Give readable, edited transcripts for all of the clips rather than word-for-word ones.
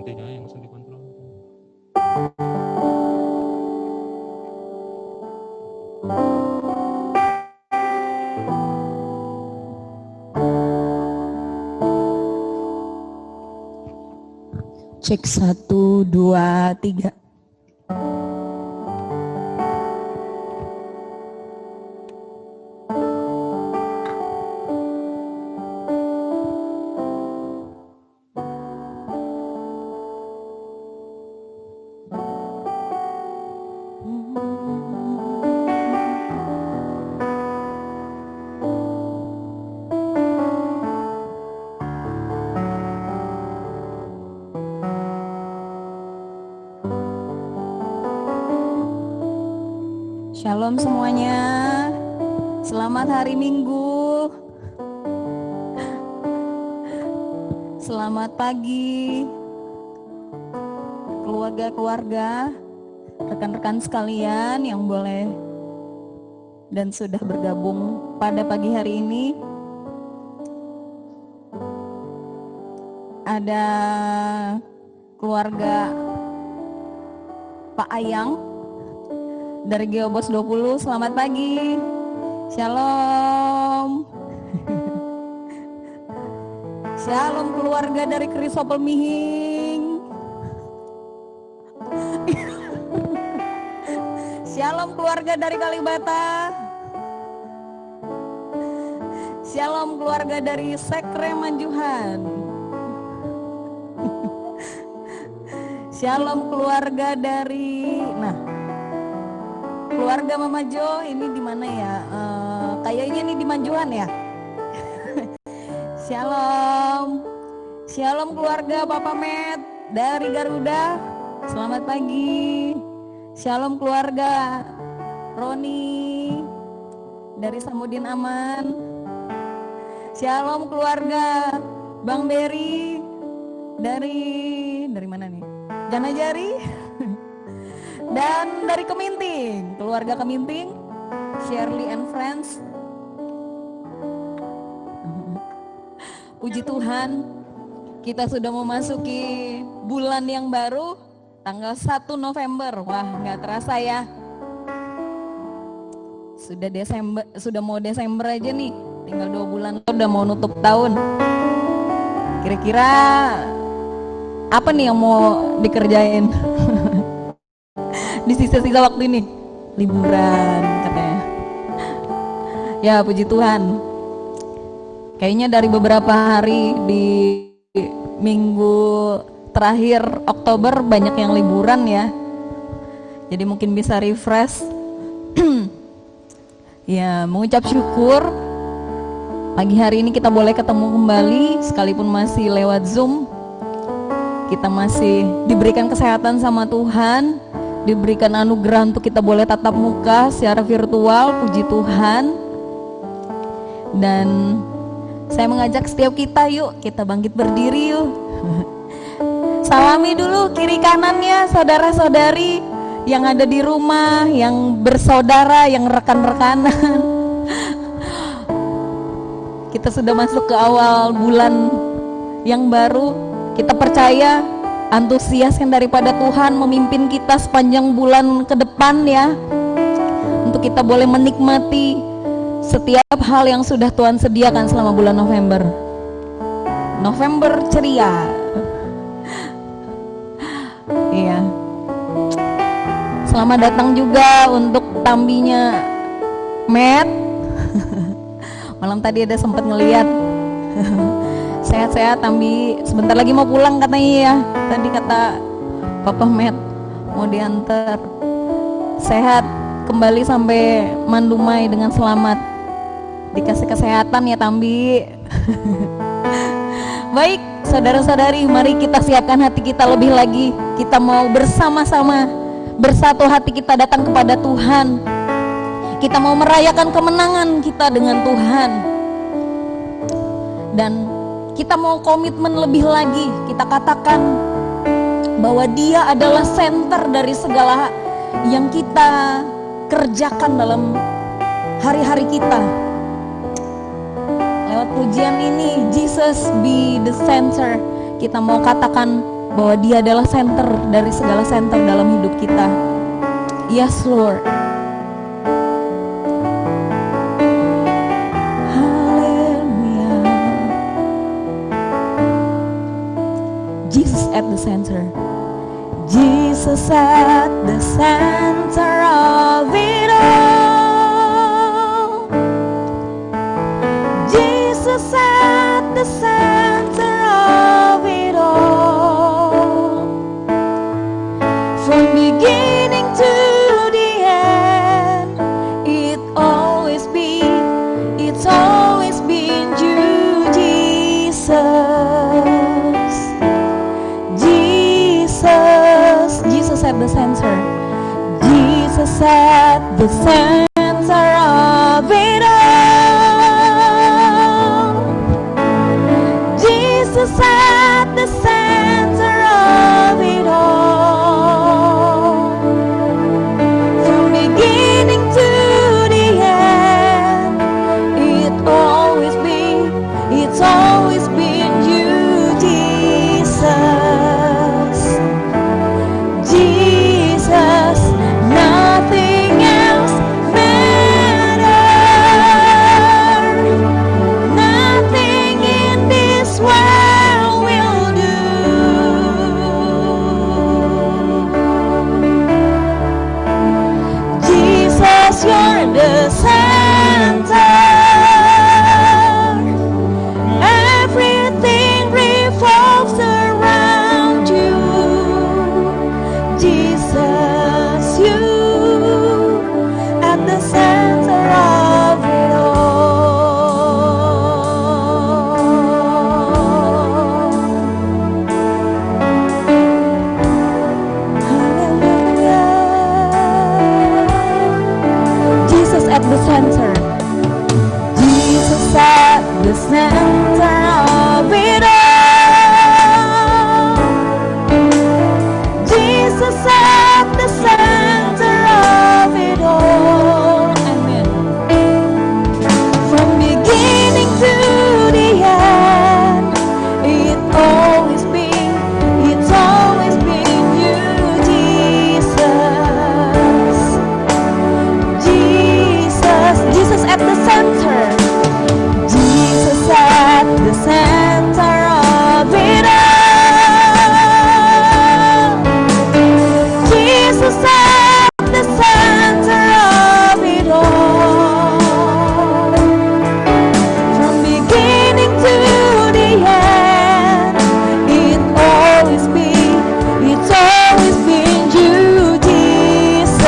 voltenya yang langsung dikontrol. Cek 1, 2, 3. Shalom semuanya, selamat hari Minggu, selamat pagi keluarga-keluarga, rekan-rekan sekalian yang boleh dan sudah bergabung pada pagi hari ini. Ada keluarga Pak Ayang dari Geobos 20, selamat pagi. Shalom. Shalom keluarga dari Krisopel Mihing. Shalom keluarga dari Kalibata. Shalom keluarga dari Sekre Manjuhan. Shalom keluarga dari keluarga Mama Jo ini di mana ya? Kayaknya ini di Manjuhan ya. Shalom, shalom keluarga Papa Met dari Garuda. Selamat pagi. Shalom keluarga Roni dari Samudin Aman. Shalom keluarga Bang Berry dari mana nih? Ganajari. Dan dari Keminting, keluarga Keminting, Shirley and Friends. Puji Tuhan, kita sudah memasuki bulan yang baru, tanggal 1 November. Wah, nggak terasa ya. Sudah mau Desember aja nih, tinggal 2 bulan udah mau nutup tahun. Kira-kira apa nih yang mau dikerjain? Di sisa-sisa waktu ini liburan katanya. Ya puji Tuhan, kayaknya dari beberapa hari di minggu terakhir Oktober banyak yang liburan ya, jadi mungkin bisa refresh. Ya, mengucap syukur pagi hari ini kita boleh ketemu kembali, sekalipun masih lewat Zoom. Kita masih diberikan kesehatan sama Tuhan, diberikan anugerah untuk kita boleh tatap muka secara virtual, puji Tuhan. Dan saya mengajak setiap kita, yuk kita bangkit berdiri yuk. Salami dulu kiri kanannya saudara-saudari yang ada di rumah, yang bersaudara, yang rekan-rekanan. Kita sudah masuk ke awal bulan yang baru. Kita percaya antusias yang daripada Tuhan memimpin kita sepanjang bulan ke depan ya, untuk kita boleh menikmati setiap hal yang sudah Tuhan sediakan selama bulan November. November ceria. Iya. Selamat datang juga untuk tambinya Matt. Malam tadi ada sempat ngeliat. Sehat-sehat Tambi, sebentar lagi mau pulang katanya ya. Tadi kata Papa Matt mau diantar. Sehat kembali sampai Mandumai dengan selamat. Dikasih kesehatan ya Tambi. Baik saudara-saudari, mari kita siapkan hati kita lebih lagi. Kita mau bersama-sama, bersatu hati kita datang kepada Tuhan. Kita mau merayakan kemenangan kita dengan Tuhan. Dan kita mau komitmen lebih lagi. Kita katakan bahwa Dia adalah center dari segala yang kita kerjakan dalam hari-hari kita. Lewat pujian ini, Jesus be the center. Kita mau katakan bahwa Dia adalah center dari segala center dalam hidup kita. Yes, Lord. Hallelujah. Jesus at the center. Jesus at the center of it all. Jesus at the center of it all. From beginning to the end, it's always been you, Jesus. Jesus at the center. Jesus at the center of it all. Jesus at the center of it all. From beginning to the end, it's always been you, Jesus. Jesus, nothing else matters. Nothing in this world will do. Jesus, you're the center. Everything revolves around you. Jesus, you at the center of it all. Hallelujah. Jesus at the center. Jesus at the center of it all. Jesus at the center of it all. Amen. From beginning to the end, it's always been you, Jesus. Jesus at the center. Jesus at the center of it all. Jesus at the center of it all. From beginning to the end, it's always been you, Jesus.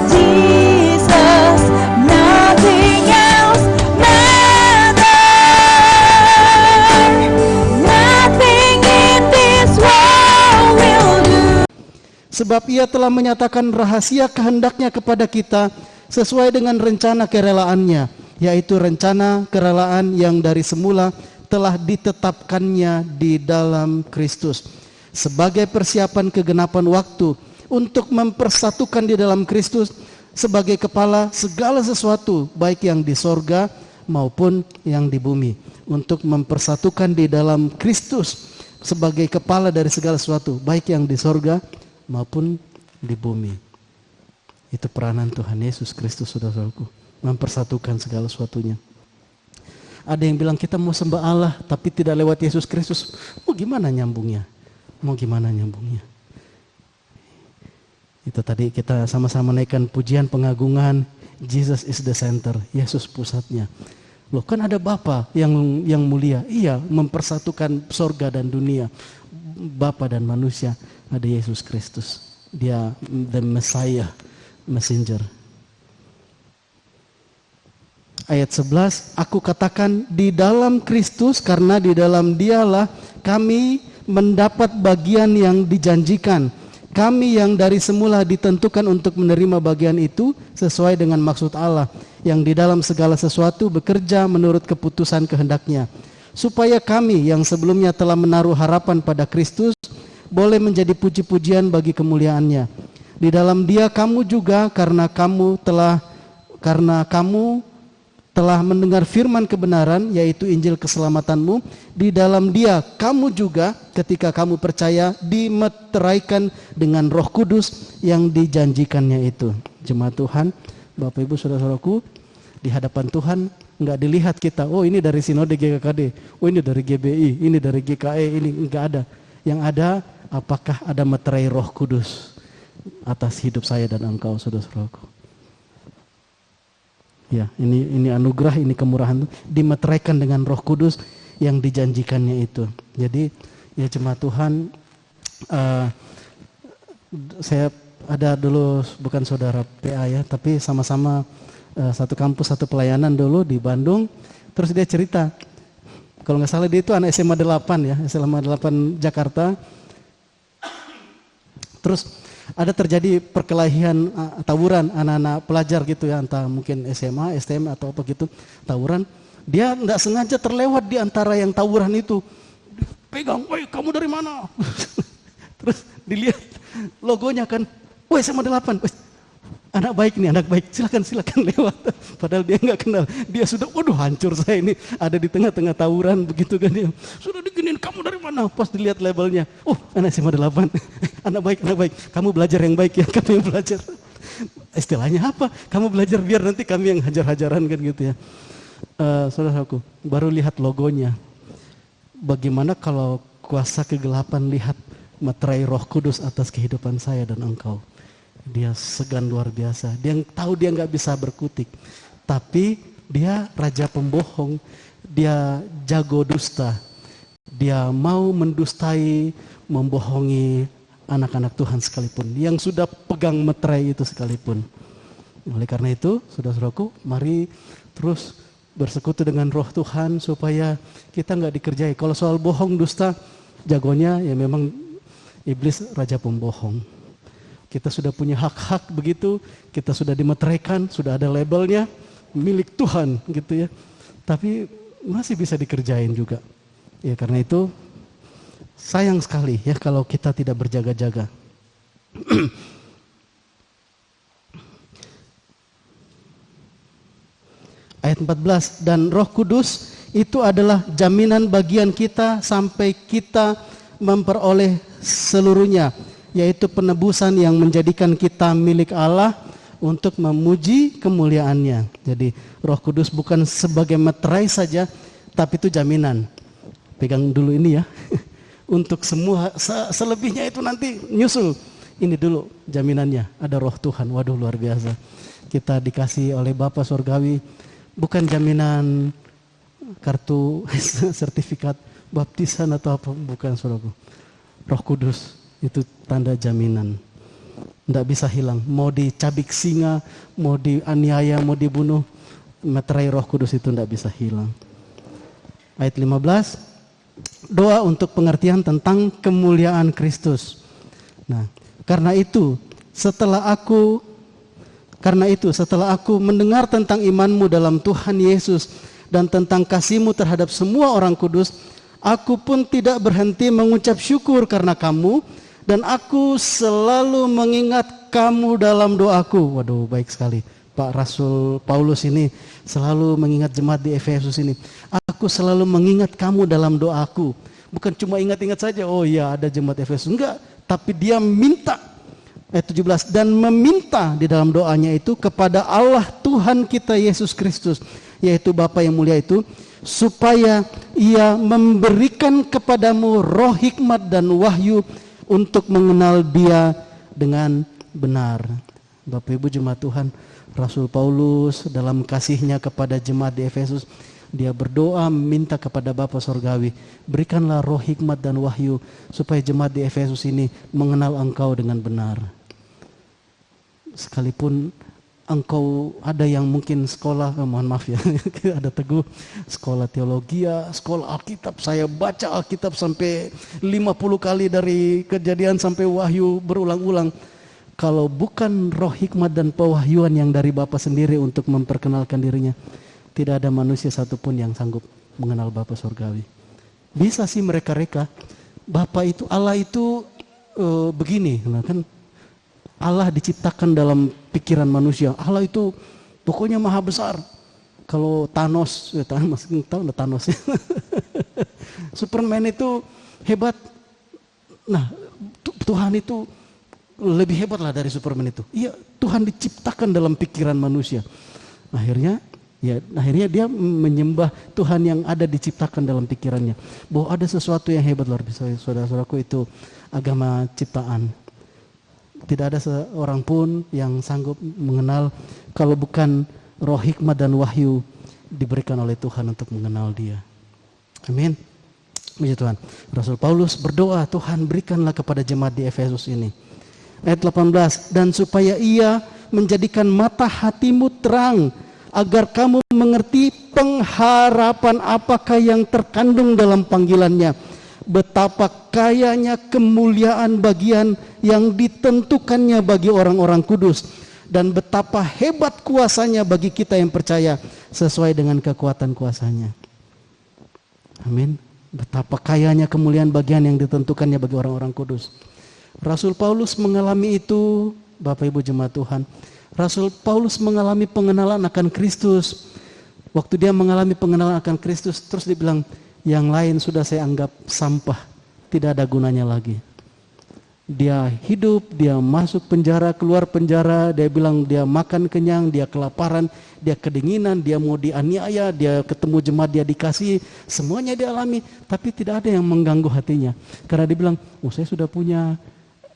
Jesus, nothing else matters. Nothing in this world will do. Sebab Ia telah menyatakan rahasia kehendaknya kepada kita sesuai dengan rencana kerelaannya, yaitu rencana kerelaan yang dari semula telah ditetapkannya di dalam Kristus sebagai persiapan kegenapan waktu untuk mempersatukan di dalam Kristus sebagai kepala segala sesuatu, baik yang di sorga maupun yang di bumi, untuk mempersatukan di dalam Kristus sebagai kepala dari segala sesuatu, baik yang di sorga maupun di bumi. Itu peranan Tuhan Yesus Kristus, saudaraku, mempersatukan segala sesuatunya. Ada yang bilang kita mau sembah Allah tapi tidak lewat Yesus Kristus. Mau gimana nyambungnya? Itu tadi kita sama-sama naikkan pujian pengagungan. Jesus is the center, Yesus pusatnya. Loh, kan ada Bapa yang mulia. Iya, mempersatukan sorga dan dunia, Bapa dan manusia. Ada Yesus Kristus, Dia the Messiah, messenger. Ayat 11, aku katakan di dalam Kristus, karena di dalam Dialah kami mendapat bagian yang dijanjikan. Kami yang dari semula ditentukan untuk menerima bagian itu sesuai dengan maksud Allah, yang di dalam segala sesuatu bekerja menurut keputusan kehendaknya, supaya kami yang sebelumnya telah menaruh harapan pada Kristus boleh menjadi puji-pujian bagi kemuliaannya. Di dalam Dia kamu juga, karena kamu telah mendengar firman kebenaran, yaitu Injil keselamatanmu. Di dalam Dia kamu juga ketika kamu percaya dimeteraikan dengan Roh Kudus yang dijanjikannya itu. Jemaat Tuhan, Bapak Ibu Saudara-saudaraku, di hadapan Tuhan nggak dilihat kita, oh ini dari Sinode GKKD, oh ini dari GBI, ini dari GKE, ini nggak ada. Yang ada, apakah ada meterai Roh Kudus atas hidup saya dan engkau, saudara-saudaraku. Ya, ini anugerah, ini kemurahan, dimeteraikan dengan Roh Kudus yang dijanjikannya itu. Jadi, ya jemaat Tuhan, saya ada dulu, bukan saudara PA ya, tapi sama-sama satu kampus, satu pelayanan dulu di Bandung. Terus dia cerita, kalau nggak salah dia itu anak SMA 8 ya, SMA 8 Jakarta. Terus ada terjadi perkelahian, tawuran anak-anak pelajar gitu ya, entah mungkin SMA, STM atau apa gitu, tawuran. Dia enggak sengaja terlewat di antara yang tawuran itu. Pegang, woi kamu dari mana? Terus dilihat logonya kan, woi SMA 8, anak baik nih, anak baik, silakan lewat. Padahal dia nggak kenal, dia sudah, waduh hancur saya ini, ada di tengah-tengah tawuran begitu kan dia. Sudah diginiin, kamu dari mana? Pas dilihat labelnya, oh anak SMA 8, anak baik, kamu belajar yang baik ya, kamu yang belajar. Istilahnya apa? Kamu belajar biar nanti kami yang hajar-hajaran kan gitu ya. Saudaraku, baru lihat logonya. Bagaimana kalau kuasa kegelapan lihat meterai Roh Kudus atas kehidupan saya dan engkau? Dia segan luar biasa. Dia tahu dia nggak bisa berkutik, tapi dia raja pembohong, dia jago dusta, dia mau mendustai, membohongi anak-anak Tuhan sekalipun, yang sudah pegang meterai itu sekalipun. Oleh karena itu, saudara-saudaraku, mari terus bersekutu dengan Roh Tuhan supaya kita nggak dikerjai. Kalau soal bohong dusta, jagonya ya memang iblis raja pembohong. Kita sudah punya hak-hak begitu, kita sudah dimeteraikan, sudah ada labelnya, milik Tuhan gitu ya. Tapi masih bisa dikerjain juga. Ya karena itu sayang sekali ya kalau kita tidak berjaga-jaga. Ayat 14, dan Roh Kudus itu adalah jaminan bagian kita sampai kita memperoleh seluruhnya, yaitu penebusan yang menjadikan kita milik Allah untuk memuji kemuliaannya. Jadi Roh Kudus bukan sebagai meterai saja, tapi itu jaminan. Pegang dulu ini ya. Untuk semua, selebihnya itu nanti nyusul. Ini dulu jaminannya, ada Roh Tuhan. Waduh luar biasa. Kita dikasih oleh Bapa Surgawi, bukan jaminan kartu sertifikat baptisan atau apa, bukan saudaraku. Roh Kudus itu tanda jaminan, tidak bisa hilang. Mau dicabik singa, mau dianiaya, mau dibunuh, meterai Roh Kudus itu tidak bisa hilang. Ayat 15, doa untuk pengertian tentang kemuliaan Kristus. Nah, karena itu setelah aku mendengar tentang imanmu dalam Tuhan Yesus dan tentang kasihmu terhadap semua orang kudus, aku pun tidak berhenti mengucap syukur karena kamu, dan aku selalu mengingat kamu dalam doaku. Waduh, baik sekali. Pak Rasul Paulus ini selalu mengingat jemaat di Efesus ini. Aku selalu mengingat kamu dalam doaku. Bukan cuma ingat-ingat saja, oh iya ada jemaat Efesus. Enggak, tapi dia minta. Ayat 17, dan meminta di dalam doanya itu kepada Allah Tuhan kita Yesus Kristus, yaitu Bapa yang mulia itu, supaya ia memberikan kepadamu roh hikmat dan wahyu untuk mengenal Dia dengan benar. Bapak Ibu jemaat Tuhan, Rasul Paulus dalam kasihnya kepada jemaat di Efesus, dia berdoa minta kepada Bapa Surgawi, berikanlah roh hikmat dan wahyu supaya jemaat di Efesus ini mengenal Engkau dengan benar. Sekalipun engkau ada yang mungkin sekolah, mohon maaf ya, ada teguh sekolah teologi, sekolah Alkitab, saya baca Alkitab sampai 50 kali dari Kejadian sampai Wahyu berulang-ulang. Kalau bukan roh hikmat dan pewahyuan yang dari Bapa sendiri untuk memperkenalkan dirinya, tidak ada manusia satupun yang sanggup mengenal Bapa Surgawi. Bisa sih mereka-reka, Bapa itu, Allah itu begini, kan? Allah diciptakan dalam pikiran manusia. Allah itu pokoknya maha besar. Kalau Thanos, masih tahu nggak Thanos ya? Superman itu hebat. Nah, Tuhan itu lebih hebat lah dari Superman itu. Iya, Tuhan diciptakan dalam pikiran manusia. Akhirnya dia menyembah Tuhan yang ada diciptakan dalam pikirannya. Bahwa ada sesuatu yang hebat luar biasa. Saudara-saudaraku, itu agama ciptaan. Tidak ada seorang pun yang sanggup mengenal kalau bukan roh hikmat dan wahyu diberikan oleh Tuhan untuk mengenal Dia. Amin. Puji Tuhan. Rasul Paulus berdoa, Tuhan berikanlah kepada jemaat di Efesus ini. Ayat 18, dan supaya Ia menjadikan mata hatimu terang, agar kamu mengerti pengharapan apakah yang terkandung dalam panggilannya, betapa kayanya kemuliaan bagian yang ditentukannya bagi orang-orang kudus, dan betapa hebat kuasanya bagi kita yang percaya sesuai dengan kekuatan kuasanya. Amin. Betapa kayanya kemuliaan bagian yang ditentukannya bagi orang-orang kudus. Rasul Paulus mengalami itu, Bapak Ibu jemaat Tuhan. Rasul Paulus mengalami pengenalan akan Kristus. Waktu dia mengalami pengenalan akan Kristus, terus dia bilang, yang lain sudah saya anggap sampah, tidak ada gunanya lagi. Dia hidup, dia masuk penjara, keluar penjara, dia bilang dia makan kenyang, dia kelaparan, dia kedinginan, dia mau dianiaya, dia ketemu jemaat, dia dikasih, semuanya dia alami, tapi tidak ada yang mengganggu hatinya. Karena dia bilang, saya sudah punya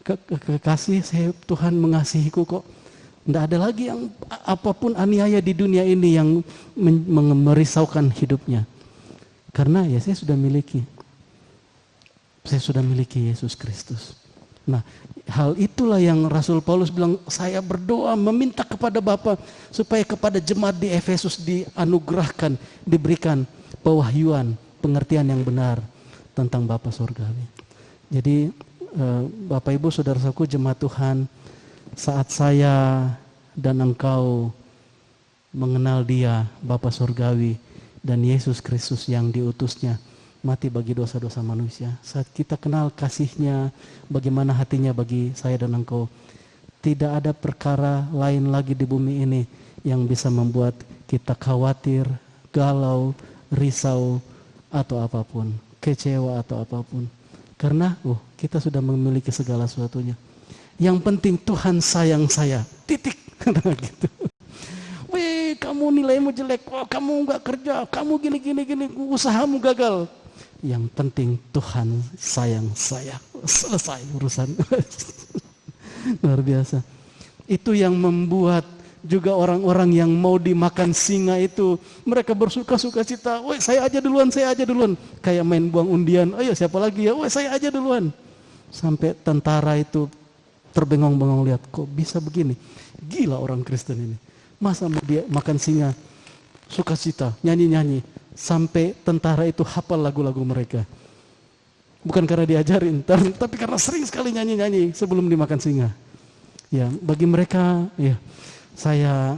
kekasih, Tuhan mengasihiku kok. Tidak ada lagi yang apapun aniaya di dunia ini yang merisaukan hidupnya. Karena ya saya sudah miliki Yesus Kristus. Nah, hal itulah yang Rasul Paulus bilang, saya berdoa meminta kepada Bapa supaya kepada jemaat di Efesus dianugerahkan, diberikan pewahyuan, pengertian yang benar tentang Bapa Surgawi. Jadi Bapak Ibu saudara-saudaraku jemaat Tuhan, saat saya dan engkau mengenal Dia, Bapa Surgawi, dan Yesus Kristus yang diutusnya mati bagi dosa-dosa manusia. Saat kita kenal kasih-Nya, bagaimana hatinya bagi saya dan engkau, tidak ada perkara lain lagi di bumi ini yang bisa membuat kita khawatir, galau, risau, atau apapun, kecewa atau apapun. Karena kita sudah memiliki segala sesuatunya. Yang penting Tuhan sayang saya, titik. Gitu. Wih, kamu nilaimu jelek, kamu nggak kerja, kamu gini, usahamu gagal. Yang penting Tuhan sayang saya, selesai urusan. Luar biasa. Itu yang membuat juga orang-orang yang mau dimakan singa itu, mereka bersuka-suka cita. Woi, saya aja duluan. Kayak main buang undian. Ayo siapa lagi ya? Woi, saya aja duluan. Sampai tentara itu terbengong-bengong lihat, kok bisa begini? Gila orang Kristen ini. Masa dia makan singa, sukacita, nyanyi-nyanyi, sampai tentara itu hafal lagu-lagu mereka. Bukan karena diajarin, tapi karena sering sekali nyanyi-nyanyi sebelum dimakan singa. Ya, bagi mereka, ya, saya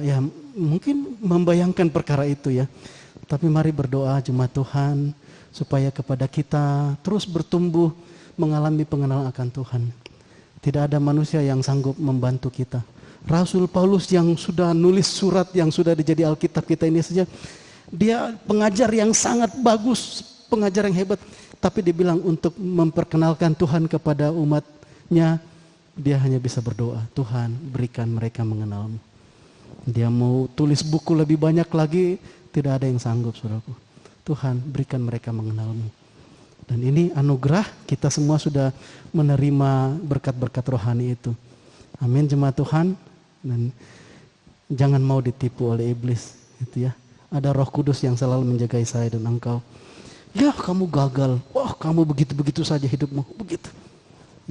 ya mungkin membayangkan perkara itu ya. Tapi mari berdoa jemaat Tuhan supaya kepada kita terus bertumbuh mengalami pengenalan akan Tuhan. Tidak ada manusia yang sanggup membantu kita. Rasul Paulus yang sudah nulis surat yang sudah dijadi Alkitab kita ini saja, dia pengajar yang sangat bagus, pengajar yang hebat, tapi dia bilang untuk memperkenalkan Tuhan kepada umatnya, dia hanya bisa berdoa, Tuhan berikan mereka mengenal-Mu. Dia mau tulis buku lebih banyak lagi, tidak ada yang sanggup, saudaraku. Tuhan berikan mereka mengenal-Mu. Dan ini anugerah, kita semua sudah menerima berkat-berkat rohani itu. Amin jemaat Tuhan. Dan jangan mau ditipu oleh iblis, gitu ya. Ada Roh Kudus yang selalu menjagai saya dan engkau. Ya, kamu gagal. Wah, kamu begitu-begitu saja hidupmu, begitu.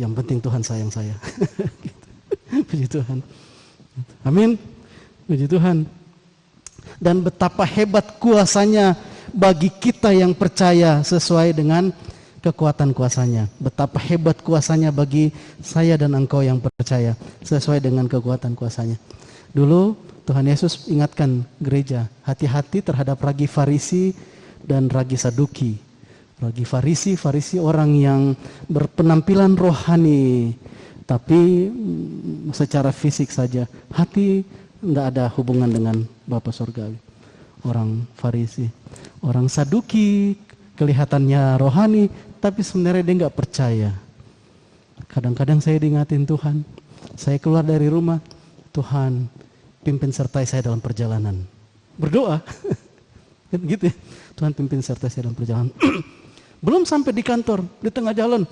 Yang penting Tuhan sayang saya. Gitu. Puji Tuhan. Amin. Puji Tuhan. Dan betapa hebat kuasanya bagi kita yang percaya sesuai dengan kekuatan kuasanya. Betapa hebat kuasanya bagi saya dan engkau yang percaya sesuai dengan kekuatan kuasanya. Dulu Tuhan Yesus ingatkan gereja, hati-hati terhadap ragi Farisi dan ragi Saduki. Ragi Farisi orang yang berpenampilan rohani, tapi secara fisik saja. Hati Tidak ada hubungan dengan Bapa Surgawi. Orang Farisi, orang Saduki, kelihatannya rohani, tapi sebenarnya dia nggak percaya. Kadang-kadang saya diingatin Tuhan, saya keluar dari rumah, Tuhan pimpin sertai saya dalam perjalanan. Berdoa, gitu ya. Tuhan pimpin sertai saya dalam perjalanan. Belum sampai di kantor, di tengah jalan,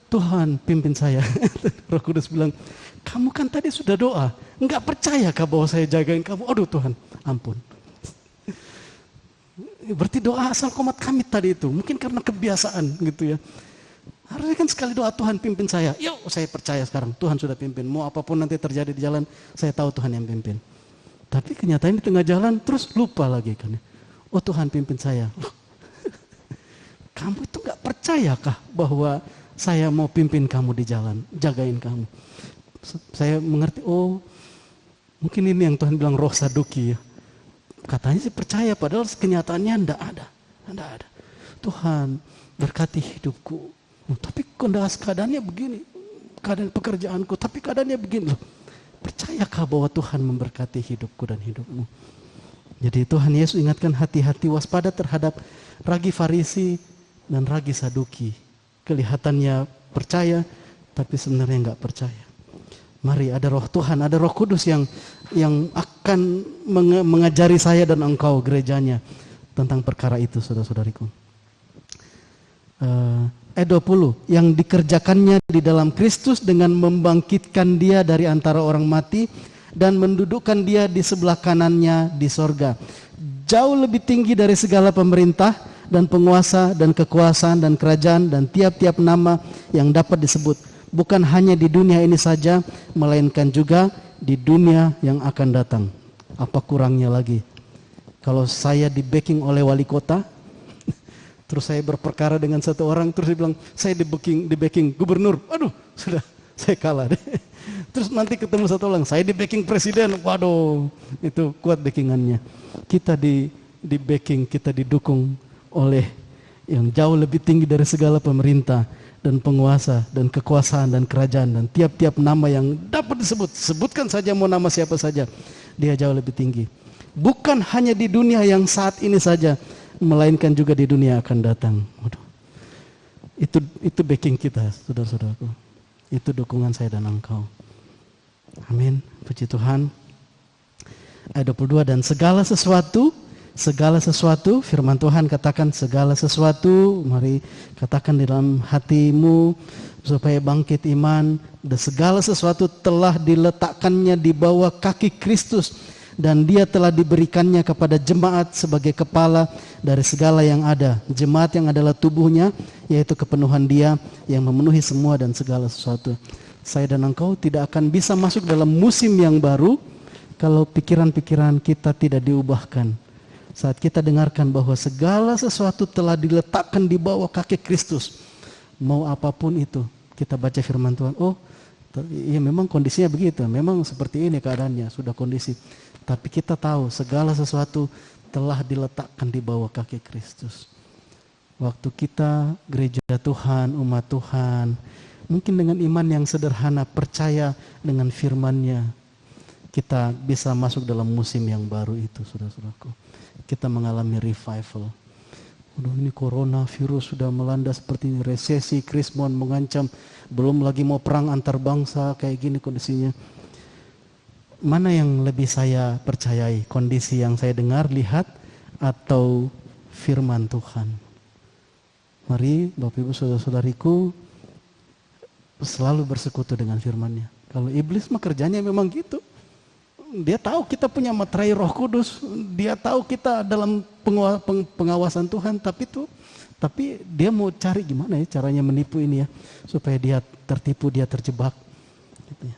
Tuhan pimpin saya. Roh Kudus bilang, kamu kan tadi sudah doa, nggak percaya kah bahwa saya jagain kamu? Aduh Tuhan, ampun. Berarti doa asal komat kami tadi itu, mungkin karena kebiasaan gitu ya. Harusnya kan sekali doa, Tuhan pimpin saya. Yuk, saya percaya sekarang, Tuhan sudah pimpin. Mau apapun nanti terjadi di jalan, saya tahu Tuhan yang pimpin. Tapi kenyataan di tengah jalan, terus lupa lagi kan. Oh Tuhan pimpin saya. Kamu itu gak percaya kah bahwa saya mau pimpin kamu di jalan, jagain kamu? Saya mengerti, oh mungkin ini yang Tuhan bilang roh Saduki ya. Katanya sih percaya, padahal kenyataannya enggak ada. Tuhan berkati hidupku. Tapi keadaannya begini, keadaan pekerjaanku, tapi keadaannya begini loh. Percayakah bahwa Tuhan memberkati hidupku dan hidupmu? Jadi Tuhan Yesus ingatkan hati-hati waspada terhadap ragi Farisi dan ragi Saduki. Kelihatannya percaya, tapi sebenarnya enggak percaya. Mari ada roh Tuhan, ada roh kudus yang akan mengajari saya dan engkau gerejanya tentang perkara itu, saudara-saudariku. Ayat 20, yang dikerjakannya di dalam Kristus dengan membangkitkan dia dari antara orang mati dan mendudukkan dia di sebelah kanannya di sorga. Jauh lebih tinggi dari segala pemerintah dan penguasa dan kekuasaan dan kerajaan dan tiap-tiap nama yang dapat disebut. Bukan hanya di dunia ini saja, melainkan juga di dunia yang akan datang. Apa kurangnya lagi? Kalau saya di backing oleh wali kota, terus saya berperkara dengan satu orang, terus dia bilang, saya di backing gubernur. Aduh, sudah, saya kalah deh. Terus nanti ketemu satu orang, saya di backing presiden. Waduh, itu kuat backingannya. Kita di backing, kita didukung oleh yang jauh lebih tinggi dari segala pemerintah dan penguasa dan kekuasaan dan kerajaan dan tiap-tiap nama yang dapat disebut. Sebutkan saja mau nama siapa saja, dia jauh lebih tinggi. Bukan hanya di dunia yang saat ini saja, melainkan juga di dunia akan datang. Waduh. Itu backing kita, saudara-saudaraku. Itu dukungan saya dan engkau. Amin. Puji Tuhan. Ayat 22, dan segala sesuatu, firman Tuhan katakan segala sesuatu, mari katakan di dalam hatimu supaya bangkit iman, dan segala sesuatu telah diletakkannya di bawah kaki Kristus dan dia telah diberikannya kepada jemaat sebagai kepala dari segala yang ada. Jemaat yang adalah tubuhnya, yaitu kepenuhan dia yang memenuhi semua dan segala sesuatu. Saya dan engkau tidak akan bisa masuk dalam musim yang baru kalau pikiran-pikiran kita tidak diubahkan. Saat kita dengarkan bahwa segala sesuatu telah diletakkan di bawah kaki Kristus, mau apapun itu, kita baca firman Tuhan, oh ya memang kondisinya begitu, memang seperti ini keadaannya, sudah kondisi. Tapi kita tahu segala sesuatu telah diletakkan di bawah kaki Kristus. Waktu kita gereja Tuhan, umat Tuhan, mungkin dengan iman yang sederhana, percaya dengan firman-Nya, kita bisa masuk dalam musim yang baru itu, saudara-saudaraku. Kita mengalami revival. Aduh, ini corona virus sudah melanda seperti ini, resesi, krismon mengancam, belum lagi mau perang antar bangsa, kayak gini kondisinya. Mana yang lebih saya percayai, kondisi yang saya dengar, lihat, atau firman Tuhan? Mari Bapak Ibu Saudara-saudariku selalu bersekutu dengan firman-Nya. Kalau iblis mah kerjanya memang gitu. Dia tahu kita punya materai Roh Kudus, dia tahu kita dalam pengawasan Tuhan, tapi dia mau cari gimana ya caranya menipu ini ya, supaya dia tertipu, dia terjebak. Gitu ya.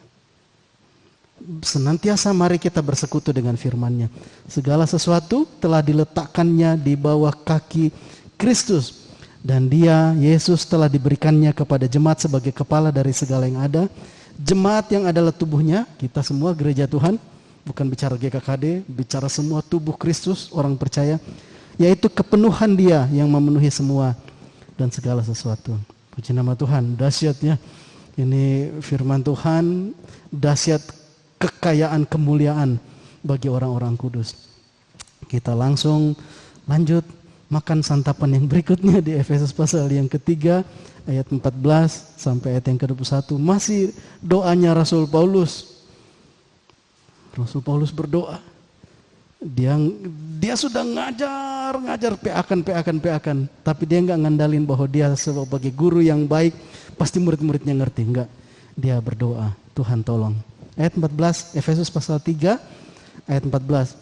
Senantiasa mari kita bersekutu dengan firman-Nya. Segala sesuatu telah diletakkannya di bawah kaki Kristus, dan dia, Yesus, telah diberikannya kepada jemaat sebagai kepala dari segala yang ada. Jemaat yang adalah tubuhnya, kita semua gereja Tuhan. Bukan bicara GKKD, bicara semua tubuh Kristus, orang percaya. Yaitu kepenuhan dia yang memenuhi semua dan segala sesuatu. Puji nama Tuhan, dahsyatnya. Ini firman Tuhan, dahsyat kekayaan kemuliaan bagi orang-orang kudus. Kita langsung lanjut makan santapan yang berikutnya di Efesus pasal yang ketiga ayat 14 sampai ayat yang ke-21. Masih doanya Rasul Paulus. Rasul Paulus berdoa. Dia sudah ngajar peakan, tapi dia nggak ngandalin bahwa dia sebagai guru yang baik pasti murid-muridnya ngerti. Enggak, dia berdoa, Tuhan tolong. Ayat 14, Efesus pasal 3 ayat 14.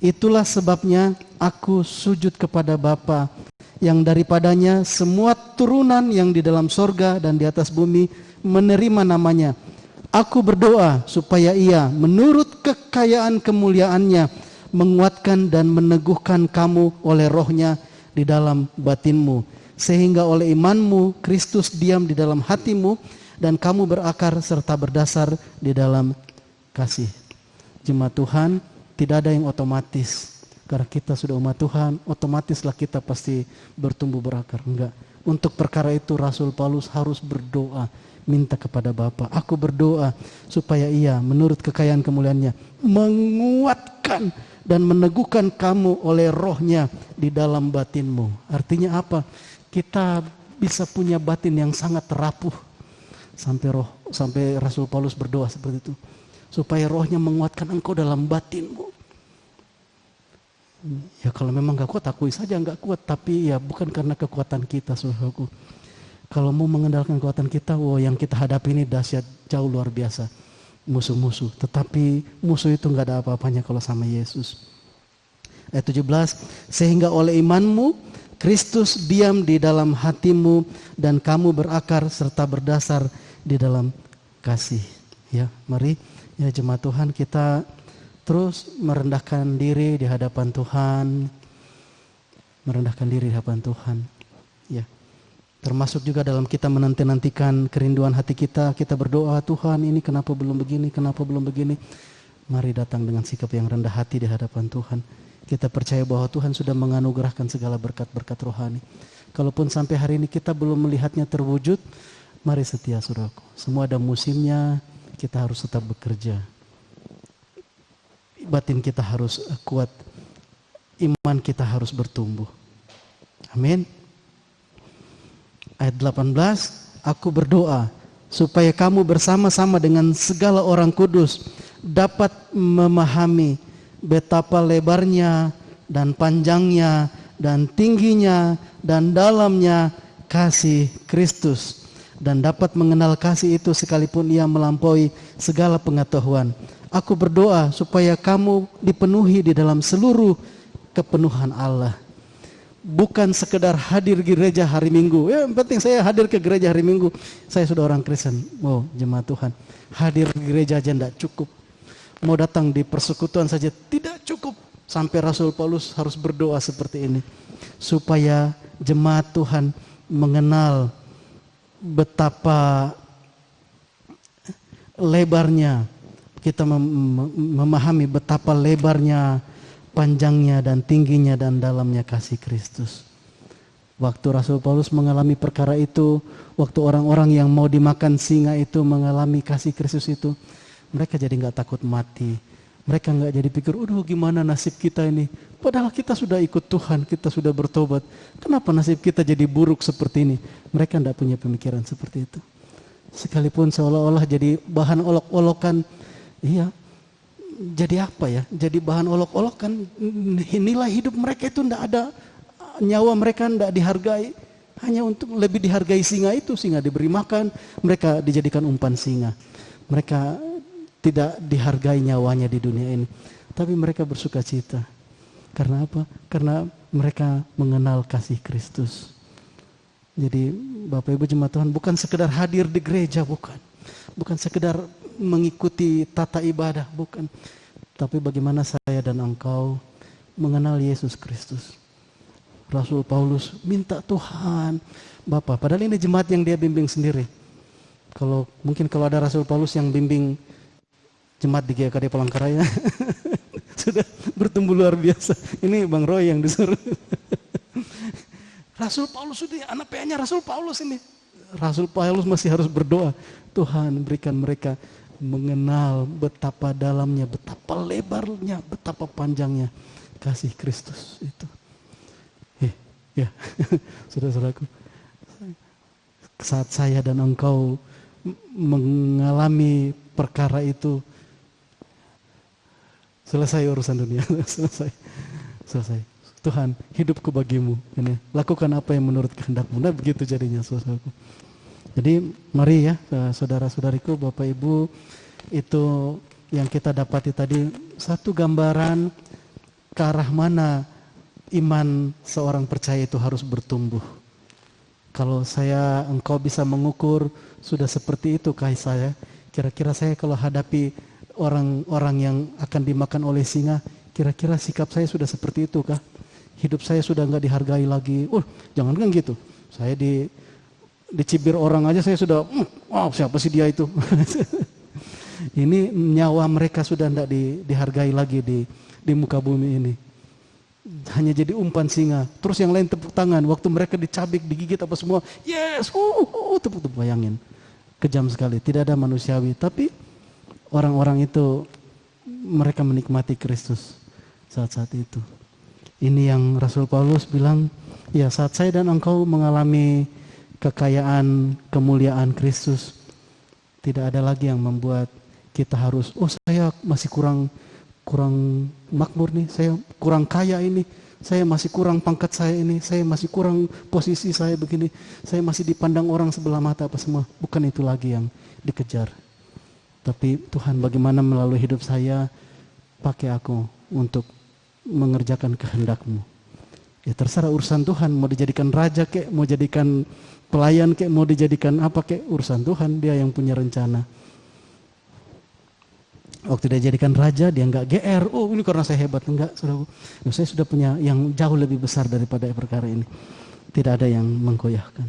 Itulah sebabnya aku sujud kepada Bapa, yang daripadanya semua turunan yang di dalam sorga dan di atas bumi menerima namanya. Aku berdoa supaya Ia menurut kekayaan kemuliaannya menguatkan dan meneguhkan kamu oleh rohnya di dalam batinmu, sehingga oleh imanmu Kristus diam di dalam hatimu dan kamu berakar serta berdasar di dalam kasih. Jemaat Tuhan, tidak ada yang otomatis. Karena kita sudah umat Tuhan, otomatislah kita pasti bertumbuh berakar. Enggak. Untuk perkara itu Rasul Paulus harus berdoa, minta kepada Bapa. Aku berdoa supaya Ia menurut kekayaan kemuliaannya menguatkan dan meneguhkan kamu oleh rohnya di dalam batinmu. Artinya apa? Kita bisa punya batin yang sangat rapuh. Sampai Rasul Paulus berdoa seperti itu. Supaya rohnya menguatkan engkau dalam batinmu. Ya kalau memang gak kuat, akui saja gak kuat. Tapi ya bukan karena kekuatan kita, saudaraku. Kalau mau mengandalkan kekuatan kita, yang kita hadapi ini dahsyat, jauh luar biasa. Musuh-musuh. Tetapi musuh itu gak ada apa-apanya kalau sama Yesus. Ayat 17. Sehingga oleh imanmu, Kristus diam di dalam hatimu dan kamu berakar serta berdasar di dalam kasih. Ya, mari ya jemaat Tuhan, kita terus merendahkan diri di hadapan Tuhan. Merendahkan diri di hadapan Tuhan. Ya. Termasuk juga dalam kita menanti-nantikan kerinduan hati kita. Kita berdoa, Tuhan ini kenapa belum begini, kenapa belum begini. Mari datang dengan sikap yang rendah hati di hadapan Tuhan. Kita percaya bahwa Tuhan sudah menganugerahkan segala berkat-berkat rohani. Kalaupun sampai hari ini kita belum melihatnya terwujud, mari setia saudaraku. Semua ada musimnya, kita harus tetap bekerja. Batin kita harus kuat, iman kita harus bertumbuh. Amin. Ayat 18, aku berdoa supaya kamu bersama-sama dengan segala orang kudus dapat memahami betapa lebarnya dan panjangnya dan tingginya dan dalamnya kasih Kristus, dan dapat mengenal kasih itu sekalipun ia melampaui segala pengetahuan. Aku berdoa supaya kamu dipenuhi di dalam seluruh kepenuhan Allah. Bukan sekedar hadir gereja hari Minggu. Ya, yang penting saya hadir ke gereja hari Minggu. Saya sudah orang Kristen. Oh, jemaat Tuhan. Hadir ke gereja aja tidak cukup. Mau datang di persekutuan saja tidak cukup. Sampai Rasul Paulus harus berdoa seperti ini. Supaya jemaat Tuhan mengenal betapa lebarnya. Kita memahami betapa lebarnya, panjangnya dan tingginya dan dalamnya kasih Kristus. Waktu Rasul Paulus mengalami perkara itu, waktu orang-orang yang mau dimakan singa itu mengalami kasih Kristus itu, mereka jadi gak takut mati. Mereka gak jadi pikir, gimana nasib kita ini. Padahal kita sudah ikut Tuhan, kita sudah bertobat. Kenapa nasib kita jadi buruk seperti ini? Mereka gak punya pemikiran seperti itu. Sekalipun seolah-olah jadi bahan olok-olokan. Iya, jadi apa ya? Jadi bahan olok-olokan. Nilai hidup mereka itu tidak ada, nyawa mereka tidak dihargai. Hanya untuk lebih dihargai singa itu. Singa diberi makan, mereka dijadikan umpan singa. Mereka tidak dihargai nyawanya di dunia ini. Tapi mereka bersuka cita. Karena apa? Karena mereka mengenal kasih Kristus. Jadi Bapak Ibu jemaat Tuhan, bukan sekedar hadir di gereja, bukan. Bukan sekedar mengikuti tata ibadah, bukan. Tapi bagaimana saya dan engkau mengenal Yesus Kristus. Rasul Paulus minta Tuhan, Bapak, padahal ini jemaat yang dia bimbing sendiri. Mungkin kalau ada Rasul Paulus yang bimbing jemaat di GKD Palangkaraya, sudah bertumbuh luar biasa. Ini Bang Roy yang disuruh. Rasul Paulus sudah, anak PA-nya Rasul Paulus ini. Rasul Paulus masih harus berdoa, Tuhan berikan mereka mengenal betapa dalamnya, betapa lebarnya, betapa panjangnya kasih Kristus itu. Ya, saudara-saudaraku, saat saya dan engkau mengalami perkara itu, selesai urusan dunia. selesai. Tuhan, hidupku bagimu. Ini, lakukan apa yang menurut kehendak-Mu. Nah, begitu jadinya, saudaraku. Jadi mari ya, saudara-saudariku, Bapak Ibu, itu yang kita dapati tadi satu gambaran ke arah mana iman seorang percaya itu harus bertumbuh. Kalau engkau bisa mengukur sudah seperti itu kah saya, kira-kira saya kalau hadapi orang-orang yang akan dimakan oleh singa, kira-kira sikap saya sudah seperti itu kah? Hidup saya sudah nggak dihargai lagi. Jangan kan gitu. Saya dicibir orang aja saya sudah, siapa sih dia itu? Ini nyawa mereka sudah tidak dihargai lagi di muka bumi ini. Hanya jadi umpan singa. Terus yang lain tepuk tangan. Waktu mereka dicabik, digigit apa semua. Yes, tepuk-tepuk, bayangin. Kejam sekali, tidak ada manusiawi. Tapi orang-orang itu, mereka menikmati Kristus saat-saat itu. Ini yang Rasul Paulus bilang, ya saat saya dan engkau mengalami kekayaan, kemuliaan Kristus, tidak ada lagi yang membuat kita harus, saya masih kurang makmur nih, saya kurang kaya ini, saya masih kurang pangkat saya ini, saya masih kurang posisi saya begini, saya masih dipandang orang sebelah mata apa semua. Bukan itu lagi yang dikejar. Tapi Tuhan, bagaimana melalui hidup saya, pakai aku untuk mengerjakan kehendak-Mu. Ya terserah urusan Tuhan, mau dijadikan raja kek, mau jadikan pelayan kek, mau dijadikan apa kek, urusan Tuhan, Dia yang punya rencana. Waktu dia jadikan raja, dia enggak GR, ini karena saya hebat, enggak, saudara. Saya sudah punya yang jauh lebih besar daripada perkara ini. Tidak ada yang menggoyahkan.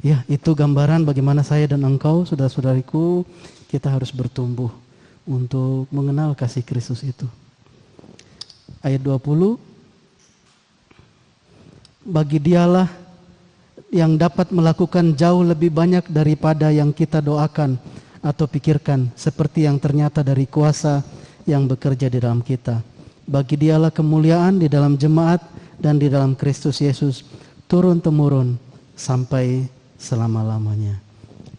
Ya, itu gambaran bagaimana saya dan engkau, saudara-saudariku, kita harus bertumbuh untuk mengenal kasih Kristus itu. Ayat 20, bagi Dialah yang dapat melakukan jauh lebih banyak daripada yang kita doakan atau pikirkan, seperti yang ternyata dari kuasa yang bekerja di dalam kita. Bagi Dialah kemuliaan di dalam jemaat dan di dalam Kristus Yesus, turun-temurun sampai selama-lamanya.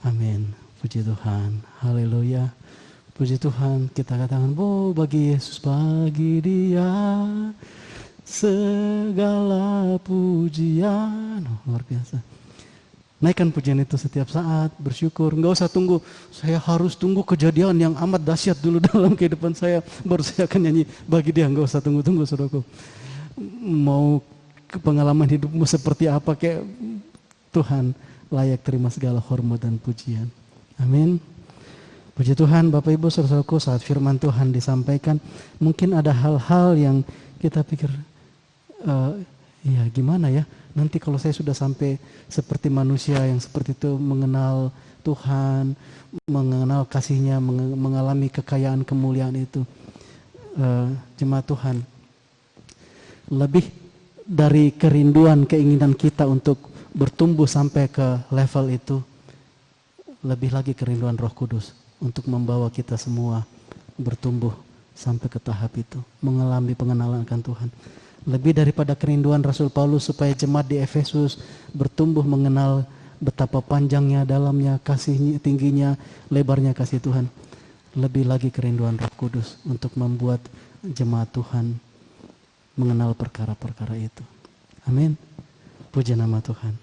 Amin. Puji Tuhan. Haleluya. Puji Tuhan. Kita katakan, bagi Yesus, bagi Dia segala pujian. Luar biasa. Naikkan pujian itu setiap saat, bersyukur. Enggak usah tunggu, saya harus tunggu kejadian yang amat dahsyat dulu dalam kehidupan saya, baru saya akan nyanyi bagi Dia. Enggak usah tunggu-tunggu, saudaraku. Mau pengalaman hidupmu seperti apa, kayak Tuhan layak terima segala hormat dan pujian. Amin. Puji Tuhan, Bapak Ibu, saudaraku, saat firman Tuhan disampaikan, mungkin ada hal-hal yang kita pikir, ya gimana ya, nanti kalau saya sudah sampai seperti manusia yang seperti itu, mengenal Tuhan, mengenal kasih-Nya, mengalami kekayaan kemuliaan itu. Jemaat Tuhan, lebih dari kerinduan, keinginan kita untuk bertumbuh sampai ke level itu, lebih lagi kerinduan Roh Kudus untuk membawa kita semua bertumbuh sampai ke tahap itu, mengalami pengenalan akan Tuhan. Lebih daripada kerinduan Rasul Paulus supaya jemaat di Efesus bertumbuh mengenal betapa panjangnya, dalamnya, kasihnya, tingginya, lebarnya kasih Tuhan. Lebih lagi kerinduan Roh Kudus untuk membuat jemaat Tuhan mengenal perkara-perkara itu. Amin. Puji nama Tuhan.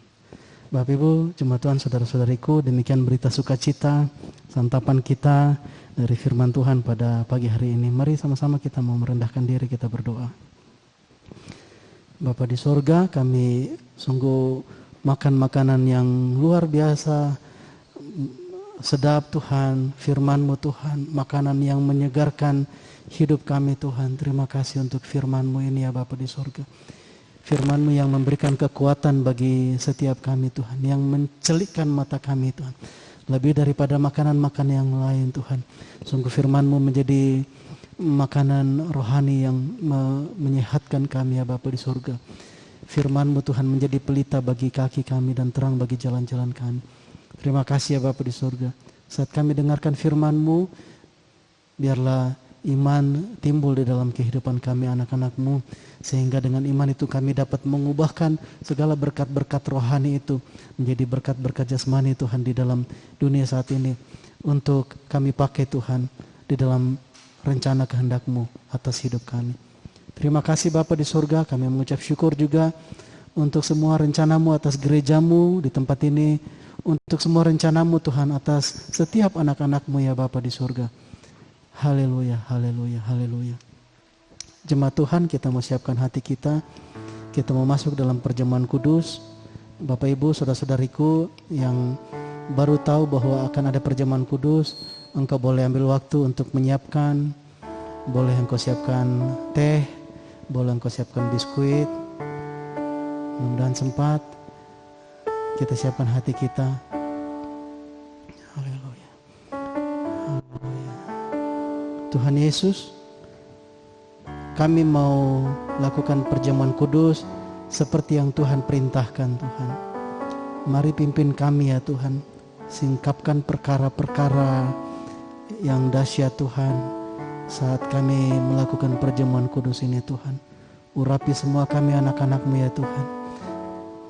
Bapak Ibu, jemaat Tuhan, saudara-saudariku, demikian berita sukacita, santapan kita dari firman Tuhan pada pagi hari ini. Mari sama-sama kita mau merendahkan diri, kita berdoa. Bapa di sorga, kami sungguh makan makanan yang luar biasa, sedap Tuhan, firman-Mu Tuhan, makanan yang menyegarkan hidup kami Tuhan. Terima kasih untuk firman-Mu ini ya Bapa di sorga. Firman-Mu yang memberikan kekuatan bagi setiap kami Tuhan, yang mencelikkan mata kami Tuhan. Lebih daripada makanan-makanan yang lain Tuhan. Sungguh firman-Mu menjadi makanan rohani yang menyehatkan kami ya Bapa di surga. Firman-Mu Tuhan menjadi pelita bagi kaki kami dan terang bagi jalan-jalan kami. Terima kasih ya Bapa di surga. Saat kami dengarkan firman-Mu, biarlah iman timbul di dalam kehidupan kami anak-anak-Mu, sehingga dengan iman itu kami dapat mengubahkan segala berkat-berkat rohani itu menjadi berkat-berkat jasmani Tuhan di dalam dunia saat ini, untuk kami pakai Tuhan di dalam rencana kehendak-Mu atas hidup kami. Terima kasih Bapa di surga, kami mengucap syukur juga untuk semua rencana-Mu atas gereja-Mu di tempat ini, untuk semua rencana-Mu Tuhan atas setiap anak-anak-Mu ya Bapa di surga. Haleluya, haleluya, haleluya. Jemaat Tuhan, kita mau siapkan hati kita mau masuk dalam perjamuan kudus. Bapak Ibu, saudara-saudariku yang baru tahu bahwa akan ada perjamuan kudus, engkau boleh ambil waktu untuk menyiapkan. Boleh engkau siapkan teh, boleh engkau siapkan biskuit. Mudah-mudahan sempat kita siapkan hati kita. Haleluya. Haleluya. Tuhan Yesus, kami mau lakukan perjamuan kudus seperti yang Tuhan perintahkan Tuhan. Mari pimpin kami ya Tuhan. Singkapkan perkara-perkara yang dahsyat Tuhan saat kami melakukan perjamuan kudus ini Tuhan. Urapi semua kami anak-anak-Mu ya Tuhan.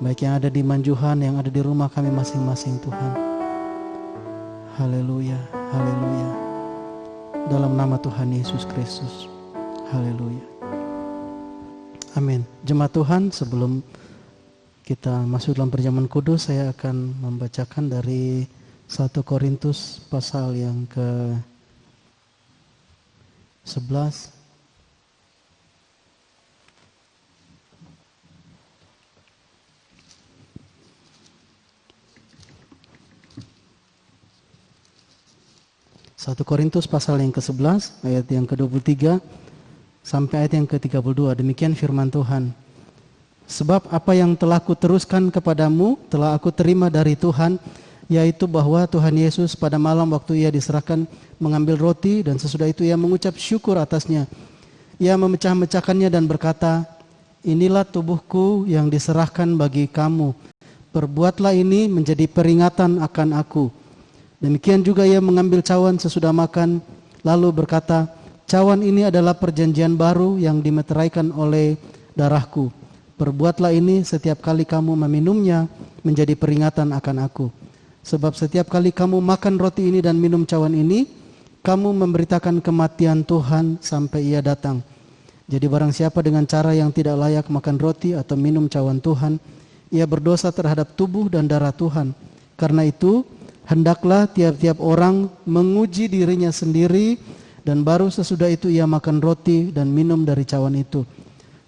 Baik yang ada di Manjuhan, yang ada di rumah kami masing-masing Tuhan. Haleluya, haleluya. Dalam nama Tuhan Yesus Kristus. Haleluya. Amin. Jemaat Tuhan, sebelum kita masuk dalam perjamuan kudus, saya akan membacakan dari 1 Korintus pasal yang ke-11. Satu Korintus pasal yang ke-11 ayat yang ke-23 sampai ayat yang ke-32. Demikian firman Tuhan. Sebab apa yang telah kuteruskan kepadamu telah aku terima dari Tuhan, yaitu bahwa Tuhan Yesus pada malam waktu ia diserahkan mengambil roti, dan sesudah itu ia mengucap syukur atasnya. Ia memecah-mecahkannya dan berkata, inilah tubuhku yang diserahkan bagi kamu. Perbuatlah ini menjadi peringatan akan aku. Demikian juga ia mengambil cawan sesudah makan, lalu berkata, cawan ini adalah perjanjian baru yang dimeteraikan oleh darahku. Perbuatlah ini setiap kali kamu meminumnya menjadi peringatan akan aku. Sebab setiap kali kamu makan roti ini dan minum cawan ini, kamu memberitakan kematian Tuhan sampai ia datang. Jadi barang siapa dengan cara yang tidak layak makan roti atau minum cawan Tuhan, ia berdosa terhadap tubuh dan darah Tuhan. Karena itu, hendaklah tiap-tiap orang menguji dirinya sendiri, dan baru sesudah itu ia makan roti dan minum dari cawan itu.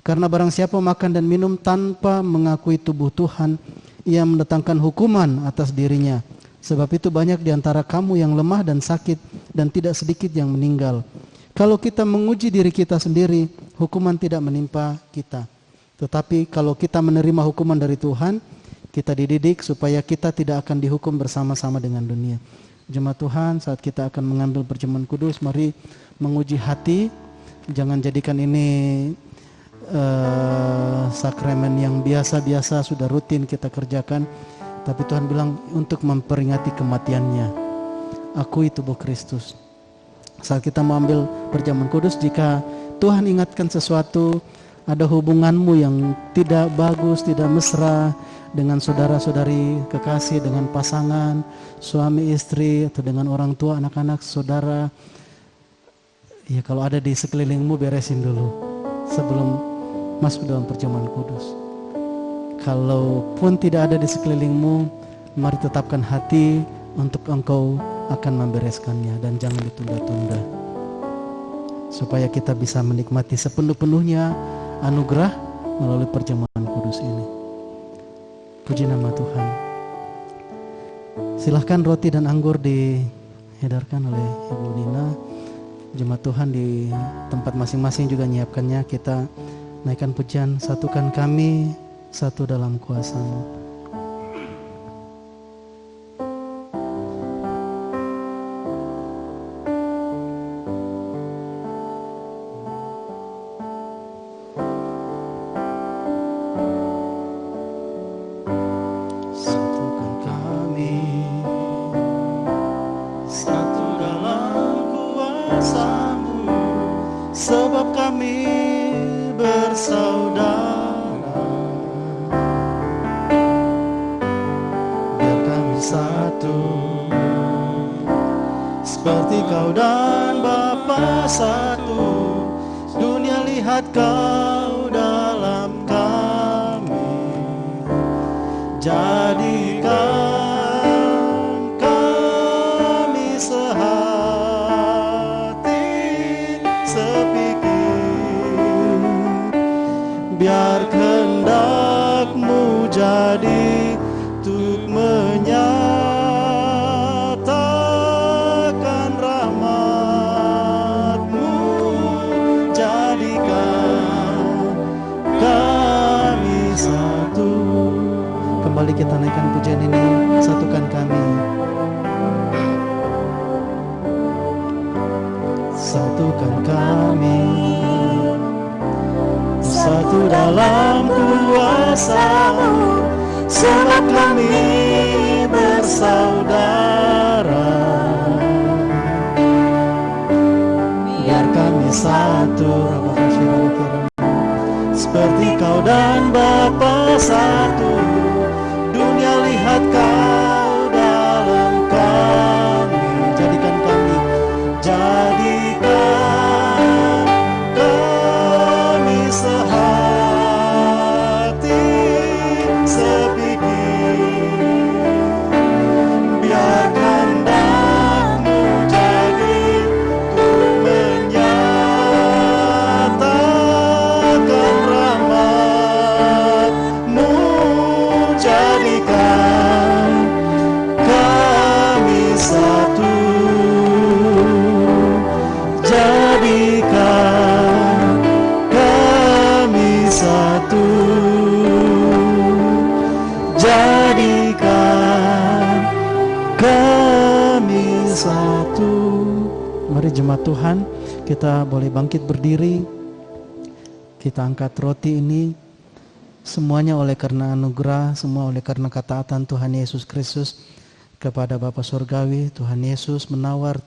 Karena barang siapa makan dan minum tanpa mengakui tubuh Tuhan, ia mendatangkan hukuman atas dirinya. Sebab itu banyak di antara kamu yang lemah dan sakit, dan tidak sedikit yang meninggal. Kalau kita menguji diri kita sendiri, hukuman tidak menimpa kita. Tetapi kalau kita menerima hukuman dari Tuhan, kita dididik supaya kita tidak akan dihukum bersama-sama dengan dunia. Jemaat Tuhan, saat kita akan mengambil perjamuan kudus, mari menguji hati. Jangan jadikan ini sakramen yang biasa-biasa sudah rutin kita kerjakan. Tapi Tuhan bilang untuk memperingati kematiannya. Akui tubuh Kristus. Saat kita mau ambil perjamuan kudus, jika Tuhan ingatkan sesuatu, ada hubunganmu yang tidak bagus, tidak mesra dengan saudara-saudari kekasih, dengan pasangan, suami istri, atau dengan orang tua, anak-anak, saudara. Ya, kalau ada di sekelilingmu, beresin dulu sebelum masuk dalam perjamuan kudus. Kalaupun tidak ada di sekelilingmu, mari tetapkan hati untuk engkau akan membereskannya, dan jangan ditunda-tunda, supaya kita bisa menikmati sepenuh-penuhnya anugerah melalui perjamuan kudus ini. Puji nama Tuhan. Silahkan roti dan anggur diedarkan oleh Ibu Nina. Jemaat Tuhan di tempat masing-masing juga menyiapkannya. Kita naikkan pujian, satukan kami satu dalam kuasa-Mu. kami bersaudara, biar kami satu, seperti Kau dan Bapa satu. Dunia lihat Kau dalam kami, jadikan kami sehati sepikir, biar kehendak-Mu jadi untuk menyatakan rahmat-Mu. Jadikan kami satu. Kembali kita naikkan pujian ini, satukan kami. Satukan kami, satu dalam kuasa-Mu, sebab kami bersaudara. Biar kami satu, seperti Kau dan Bapa satu. Dunia lihat Kau dalam kami, jadikan kami, jadikan kami sehati sepikir, biar kehendak-Mu jadi untuk menyatakan rahmat-Mu. Jadikan kami satu, jadikan kami satu, jadikan kami satu. Mari jemaat Tuhan, kita boleh bangkit berdiri. Kita angkat roti ini, semuanya oleh karena anugerah, semua oleh karena ketaatan Tuhan Yesus Kristus kepada Bapa Surgawi. Tuhan Yesus menawar,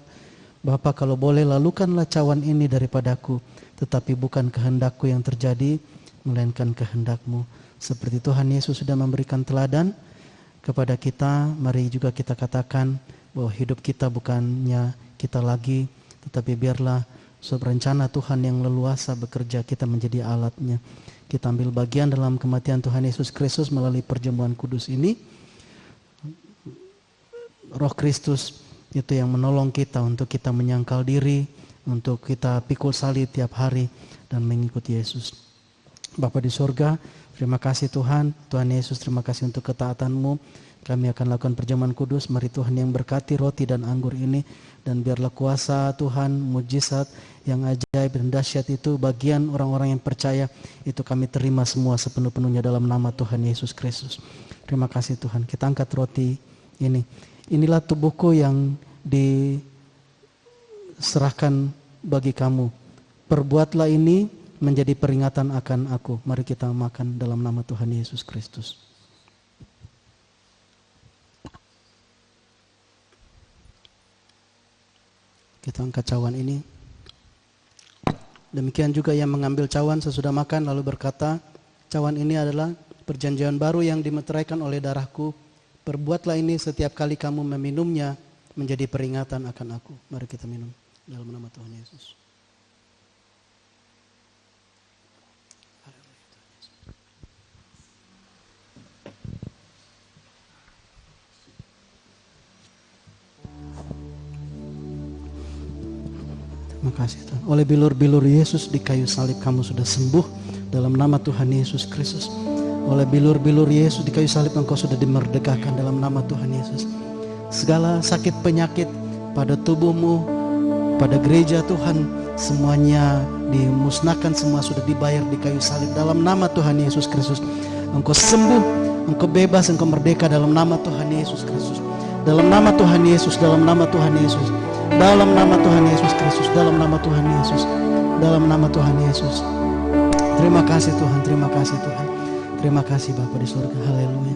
Bapa kalau boleh lalukanlah cawan ini daripadaku, tetapi bukan kehendakku yang terjadi, melainkan kehendak-Mu. Seperti Tuhan Yesus sudah memberikan teladan kepada kita, mari juga kita katakan bahwa hidup kita bukannya kita lagi, tetapi biarlah rencana Tuhan yang leluasa bekerja, kita menjadi alatnya. Kita ambil bagian dalam kematian Tuhan Yesus Kristus melalui perjamuan kudus ini. Roh Kristus itu yang menolong kita untuk kita menyangkal diri, untuk kita pikul salib tiap hari dan mengikuti Yesus. Bapa di surga, terima kasih Tuhan. Tuhan Yesus, terima kasih untuk ketaatan-Mu. Kami akan lakukan perjamuan kudus. Mari Tuhan yang berkati roti dan anggur ini, dan biarlah kuasa Tuhan, mujizat yang ajaib dan dahsyat itu bagian orang-orang yang percaya, itu kami terima semua sepenuh-penuhnya dalam nama Tuhan Yesus Kristus. Terima kasih Tuhan. Kita angkat roti ini. Inilah tubuhku yang diserahkan bagi kamu. Perbuatlah ini menjadi peringatan akan aku. Mari kita makan dalam nama Tuhan Yesus Kristus. Kita angkat cawan ini. Demikian juga yang mengambil cawan sesudah makan lalu berkata, cawan ini adalah perjanjian baru yang dimeteraikan oleh darahku. Perbuatlah ini setiap kali kamu meminumnya menjadi peringatan akan aku. Mari kita minum dalam nama Tuhan Yesus. Terima kasih Tuhan. Oleh bilur-bilur Yesus di kayu salib kamu sudah sembuh dalam nama Tuhan Yesus Kristus. Oleh bilur-bilur Yesus di kayu salib engkau sudah dimerdekakan dalam nama Tuhan Yesus. Segala sakit penyakit pada tubuhmu, pada gereja Tuhan, semuanya dimusnahkan, semua sudah dibayar di kayu salib dalam nama Tuhan Yesus Kristus. Engkau sembuh, engkau bebas, engkau merdeka dalam nama Tuhan Yesus Kristus. Dalam nama Tuhan Yesus, dalam nama Tuhan Yesus. Dalam nama Tuhan Yesus Kristus, dalam nama Tuhan Yesus, dalam nama Tuhan Yesus. Terima kasih Tuhan, terima kasih Tuhan. Terima kasih Bapa di surga, haleluya.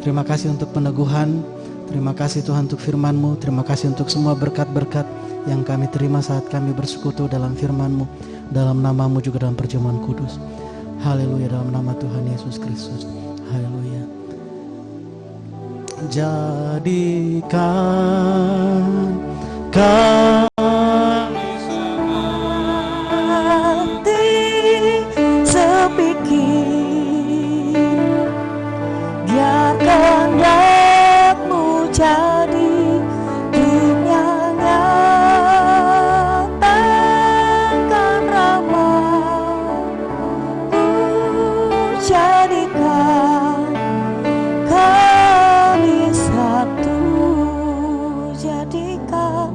Terima kasih untuk peneguhan Terima kasih Tuhan untuk firman-Mu. Terima kasih untuk semua berkat-berkat yang kami terima saat kami bersekutu dalam firman-Mu, dalam nama-Mu juga dalam perjamuan kudus. Haleluya, dalam nama Tuhan Yesus Kristus. Haleluya. Jadikan kami hati sepikir, biarkan kehendak-Mu jadi dunia nyatakan rahmat-Mu, jadikan kami satu, jadikan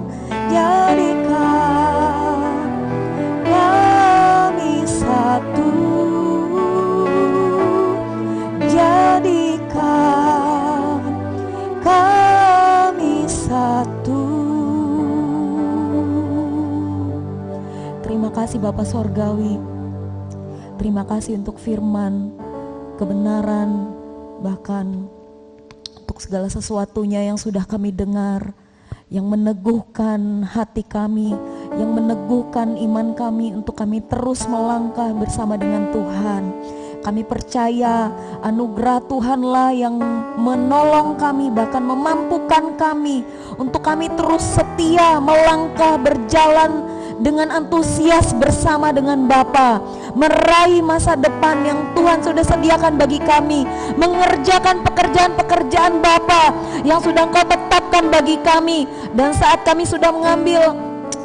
kami satu, jadikan kami satu. Terima kasih Bapa Sorgawi, terima kasih untuk firman, kebenaran, bahkan untuk segala sesuatunya yang sudah kami dengar, yang meneguhkan hati kami, yang meneguhkan iman kami untuk kami terus melangkah bersama dengan Tuhan. Kami percaya anugerah Tuhanlah yang menolong kami, bahkan memampukan kami untuk kami terus setia melangkah berjalan dengan antusias bersama dengan Bapa, meraih masa depan yang Tuhan sudah sediakan bagi kami, mengerjakan pekerjaan-pekerjaan Bapa yang sudah Engkau tetapkan bagi kami. Dan saat kami sudah mengambil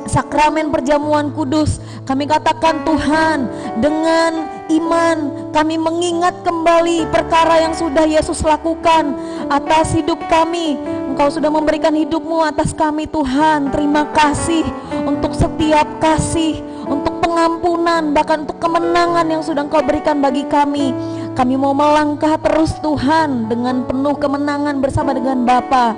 sakramen perjamuan kudus, kami katakan Tuhan, dengan iman kami mengingat kembali perkara yang sudah Yesus lakukan atas hidup kami. Engkau sudah memberikan hidup-Mu atas kami Tuhan. Terima kasih untuk setiap kasih, untuk pengampunan, bahkan untuk kemenangan yang sudah Engkau berikan bagi kami. Kami mau melangkah terus Tuhan dengan penuh kemenangan bersama dengan Bapa.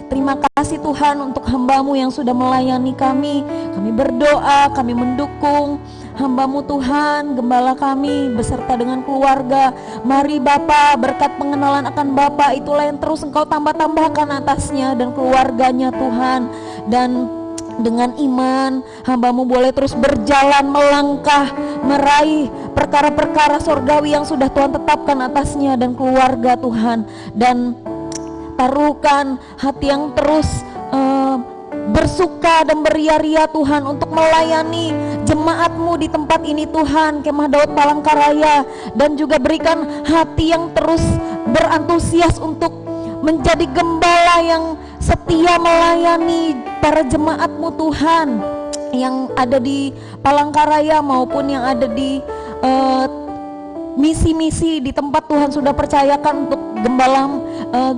Terima kasih Tuhan untuk hamba-Mu yang sudah melayani kami. Kami berdoa, kami mendukung hamba-Mu Tuhan, gembala kami beserta dengan keluarga. Mari Bapa, berkat pengenalan akan Bapa itulah yang terus Engkau tambah-tambahkan atasnya dan keluarganya Tuhan. Dan dengan iman hamba-Mu boleh terus berjalan melangkah, meraih perkara-perkara sorgawi yang sudah Tuhan tetapkan atasnya dan keluarga Tuhan. Dan taruhkan hati yang terus bersuka dan beria-ria Tuhan untuk melayani jemaat-Mu di tempat ini Tuhan, Kemah Daud Palangkaraya. Dan juga berikan hati yang terus berantusias untuk menjadi gembala yang setia melayani para jemaat-Mu Tuhan, yang ada di Palangkaraya maupun yang ada di misi-misi di tempat Tuhan sudah percayakan untuk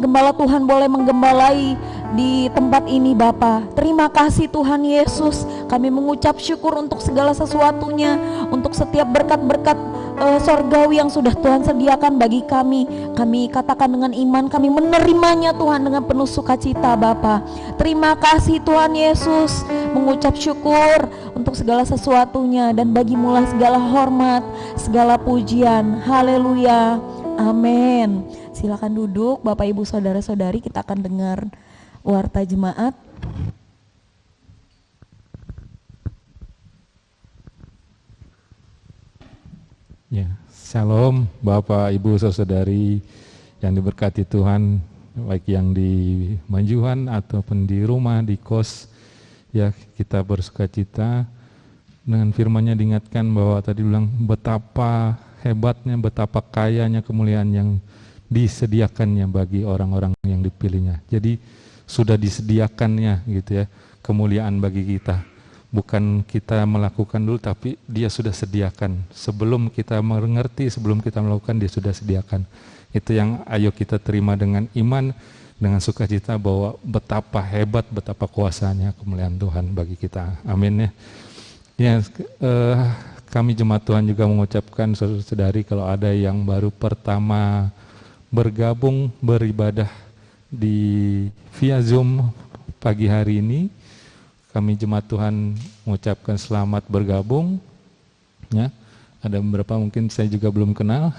gembala Tuhan boleh menggembalai di tempat ini Bapa. Terima kasih Tuhan Yesus, kami mengucap syukur untuk segala sesuatunya, untuk setiap berkat-berkat sorgawi yang sudah Tuhan sediakan bagi kami. Kami katakan dengan iman, kami menerimanya Tuhan dengan penuh sukacita Bapa. Terima kasih Tuhan Yesus, mengucap syukur untuk segala sesuatunya, dan bagimulah segala hormat, segala pujian. Haleluya, amin. Silakan duduk Bapak Ibu Saudara-saudari, kita akan dengar warta jemaat. Ya, Shalom Bapak Ibu Saudari yang diberkati Tuhan, baik yang di Manjuhan ataupun di rumah, di kos. Ya, kita bersukacita dengan firman-Nya, diingatkan bahwa tadi bilang betapa hebatnya, betapa kayanya kemuliaan yang disediakannya bagi orang-orang yang dipilihnya. Jadi sudah disediakannya gitu ya, kemuliaan bagi kita. Bukan kita melakukan dulu, tapi Dia sudah sediakan. Sebelum kita mengerti, sebelum kita melakukan, Dia sudah sediakan. Itu yang ayo kita terima dengan iman, dengan sukacita bahwa betapa hebat, betapa kuasanya kemuliaan Tuhan bagi kita. Amin ya. Ya, kami jemaat Tuhan juga mengucapkan saudara-saudari, kalau ada yang baru pertama bergabung beribadah di via Zoom pagi hari ini, kami jemaat Tuhan mengucapkan selamat bergabung. Ya, ada beberapa mungkin saya juga belum kenal.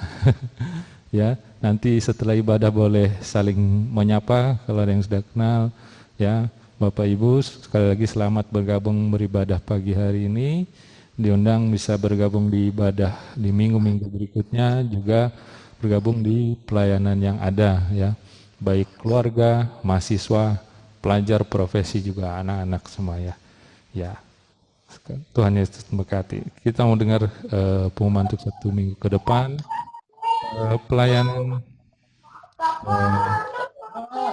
ya. Nanti setelah ibadah boleh saling menyapa kalau ada yang sudah kenal, ya. Bapak Ibu sekali lagi selamat bergabung beribadah pagi hari ini. Diundang bisa bergabung di ibadah di minggu-minggu berikutnya, juga bergabung di pelayanan yang ada, ya. Baik keluarga, mahasiswa, pelajar, profesi, juga anak-anak semua, ya. Ya. Tuhan Yesus memberkati. Kita mau dengar pengumuman untuk 1 minggu ke depan. Pelayanan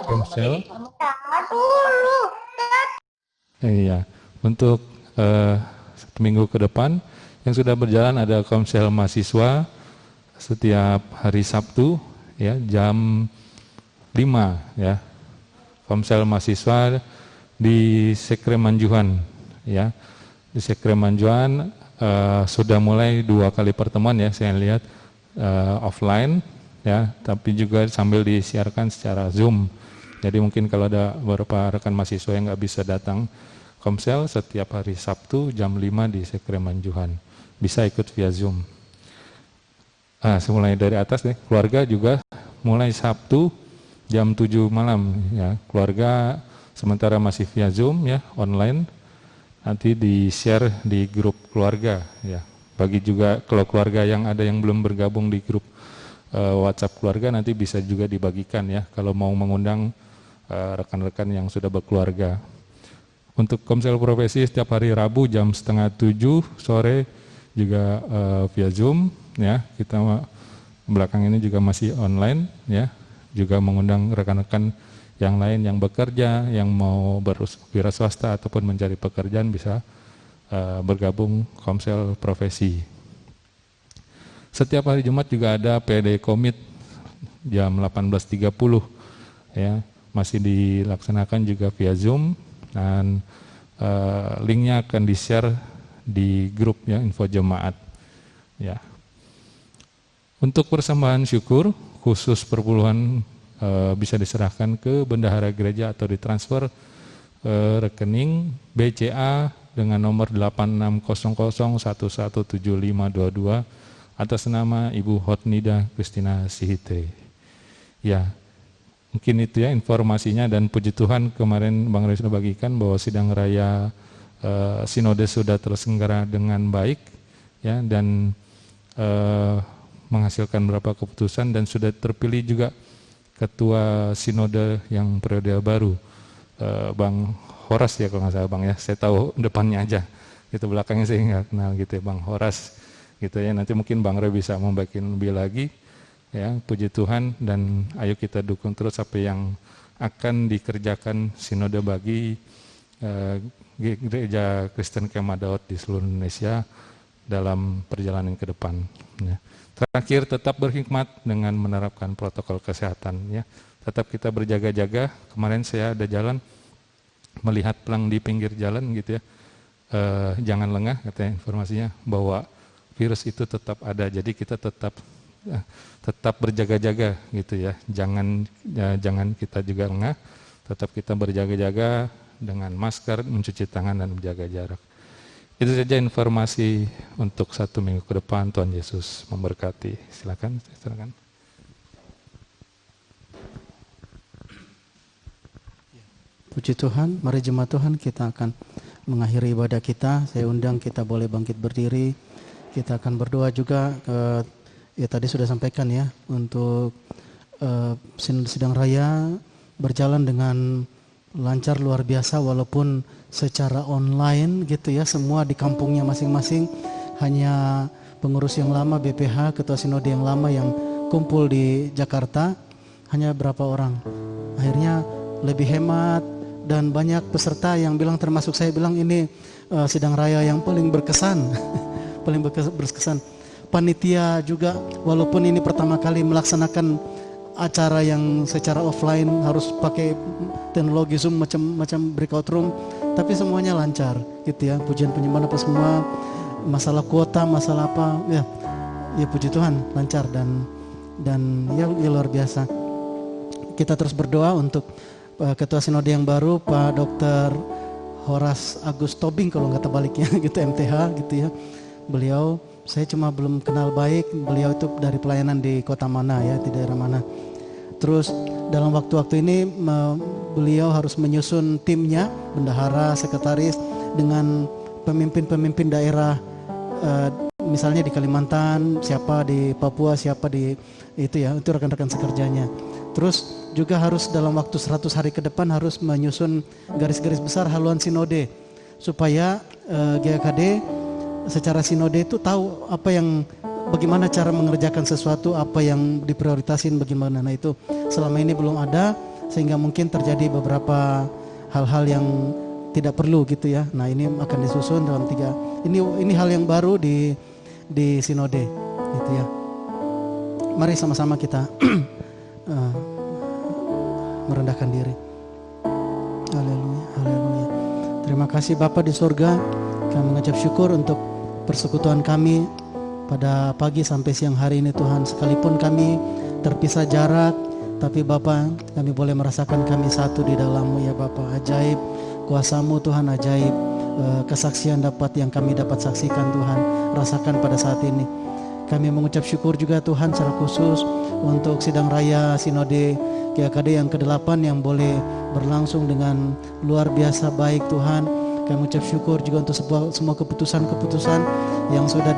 Komsel. Iya, untuk 1 minggu ke depan yang sudah berjalan ada Komsel mahasiswa setiap hari Sabtu, ya, jam 5, ya. Komsel mahasiswa di Sekre Manjuhan, ya. Di Sekre Manjuhan sudah mulai 2 kali pertemuan, ya, saya lihat offline, ya, tapi juga sambil disiarkan secara Zoom. Jadi mungkin kalau ada beberapa rekan mahasiswa yang nggak bisa datang Komsel setiap hari Sabtu jam 5 di Sekre Manjuhan, bisa ikut via Zoom. Mulai dari atas deh, keluarga juga mulai Sabtu jam 7 malam, ya. Keluarga sementara masih via Zoom, ya, online. Nanti di-share di grup keluarga, ya. Bagi juga kalau keluarga yang ada yang belum bergabung di grup WhatsApp keluarga, nanti bisa juga dibagikan, ya, kalau mau mengundang rekan-rekan yang sudah berkeluarga. Untuk Komsel Profesi setiap hari Rabu jam 6:30 sore juga via Zoom, ya. Kita belakang ini juga masih online, ya. Juga mengundang rekan-rekan yang lain yang bekerja, yang mau berwira swasta ataupun mencari pekerjaan bisa bergabung Komsel Profesi. Setiap hari Jumat juga ada PD Komit jam 18.30, ya, masih dilaksanakan juga via Zoom, dan linknya akan di-share di grup, ya, info jemaat, ya. Untuk persembahan syukur khusus perpuluhan bisa diserahkan ke bendahara gereja atau ditransfer rekening BCA dengan nomor 8600117522 atas nama Ibu Hotnida Kristina Sihite. Ya, mungkin itu, ya, informasinya, dan puji Tuhan kemarin Bang Roy sudah bagikan bahwa sidang raya sinode sudah terselenggara dengan baik, ya, dan menghasilkan beberapa keputusan, dan sudah terpilih juga ketua sinode yang periode baru, Bang Horas, ya, kalau nggak salah, Bang, ya. Saya tahu depannya aja, itu belakangnya saya nggak kenal gitu, ya, Bang Horas, gitu, ya. Nanti mungkin Bang Roy bisa membagikan lebih lagi, ya. Puji Tuhan, dan ayo kita dukung terus apa yang akan dikerjakan sinode bagi Gereja Kristen Kemah Daud di seluruh Indonesia dalam perjalanan ke depan, ya. Terakhir, tetap berhikmat dengan menerapkan protokol kesehatan, ya. Tetap kita berjaga-jaga. Kemarin saya ada jalan melihat pelang di pinggir jalan, gitu, ya. Jangan lengah, katanya informasinya, bahwa virus itu tetap ada. Jadi kita tetap berjaga-jaga, gitu, ya. Jangan kita juga lengah. Tetap kita berjaga-jaga dengan masker, mencuci tangan, dan menjaga jarak. Itu saja informasi untuk 1 minggu ke depan. Tuhan Yesus memberkati. Silakan. Puji Tuhan, mari jemaat Tuhan, kita akan mengakhiri ibadah kita. Saya undang kita boleh bangkit berdiri. Kita akan berdoa juga. Ya, tadi sudah sampaikan, ya, untuk sidang raya berjalan dengan lancar luar biasa, walaupun secara online, gitu, ya, semua di kampungnya masing-masing. Hanya pengurus yang lama BPH, ketua sinode yang lama yang kumpul di Jakarta hanya berapa orang. Akhirnya lebih hemat, dan banyak peserta yang bilang, termasuk saya bilang, ini sidang raya yang paling berkesan. Paling berkesan. Panitia juga, walaupun ini pertama kali melaksanakan acara yang secara offline, harus pakai teknologi Zoom, macam breakout room, tapi semuanya lancar, gitu, ya. Pujian penyembahan apa semua, masalah kuota, masalah apa, ya puji Tuhan lancar, dan ya luar biasa. Kita terus berdoa untuk Ketua Sinode yang baru, Pak Dr. Horas Agus Tobing, kalau nggak terbaliknya, gitu, MTH, gitu, ya. Beliau Saya cuma belum kenal baik beliau itu dari pelayanan di kota mana ya, di daerah mana. Terus dalam waktu-waktu ini beliau harus menyusun timnya, bendahara, sekretaris dengan pemimpin-pemimpin daerah, misalnya di Kalimantan, siapa di Papua, siapa di itu ya, itu rekan-rekan sekerjanya. Terus juga harus dalam waktu 100 hari ke depan harus menyusun garis-garis besar haluan sinode supaya GKD secara sinode itu tahu apa yang, bagaimana cara mengerjakan sesuatu, apa yang diprioritasin bagaimana. Nah itu selama ini belum ada, sehingga mungkin terjadi beberapa hal-hal yang tidak perlu gitu ya. Nah ini akan disusun dalam 3. Ini hal yang baru di sinode gitu ya. Mari sama-sama kita merendahkan diri. Haleluya, haleluya. Terima kasih Bapa di surga, kami mengucap syukur untuk persekutuan kami pada pagi sampai siang hari ini Tuhan. Sekalipun kami terpisah jarak, tapi Bapa, kami boleh merasakan kami satu di dalam-Mu ya Bapa. Ajaib kuasa-Mu Tuhan, ajaib kesaksian yang kami dapat saksikan Tuhan, rasakan pada saat ini. Kami mengucap syukur juga Tuhan secara khusus untuk sidang raya Sinode GKD yang ke-8 yang boleh berlangsung dengan luar biasa baik Tuhan. Kami mengucap syukur juga untuk semua keputusan-keputusan yang sudah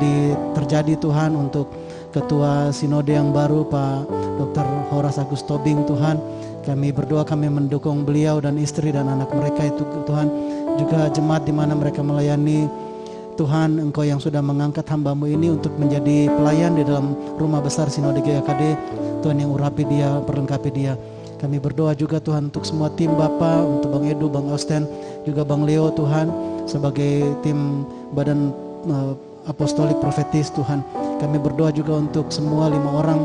terjadi Tuhan, untuk Ketua Sinode yang baru Pak Dr. Horas Agus Tobing Tuhan. Kami berdoa, kami mendukung beliau dan istri dan anak mereka itu Tuhan. Juga jemaat di mana mereka melayani Tuhan, Engkau yang sudah mengangkat hamba-Mu ini untuk menjadi pelayan di dalam rumah besar Sinode GKD. Tuhan yang urapi dia, perlengkapi dia. Kami berdoa juga Tuhan untuk semua tim Bapa, untuk Bang Edu, Bang Austen, juga Bang Leo Tuhan, sebagai tim badan apostolik profetis Tuhan. Kami berdoa juga untuk semua 5 orang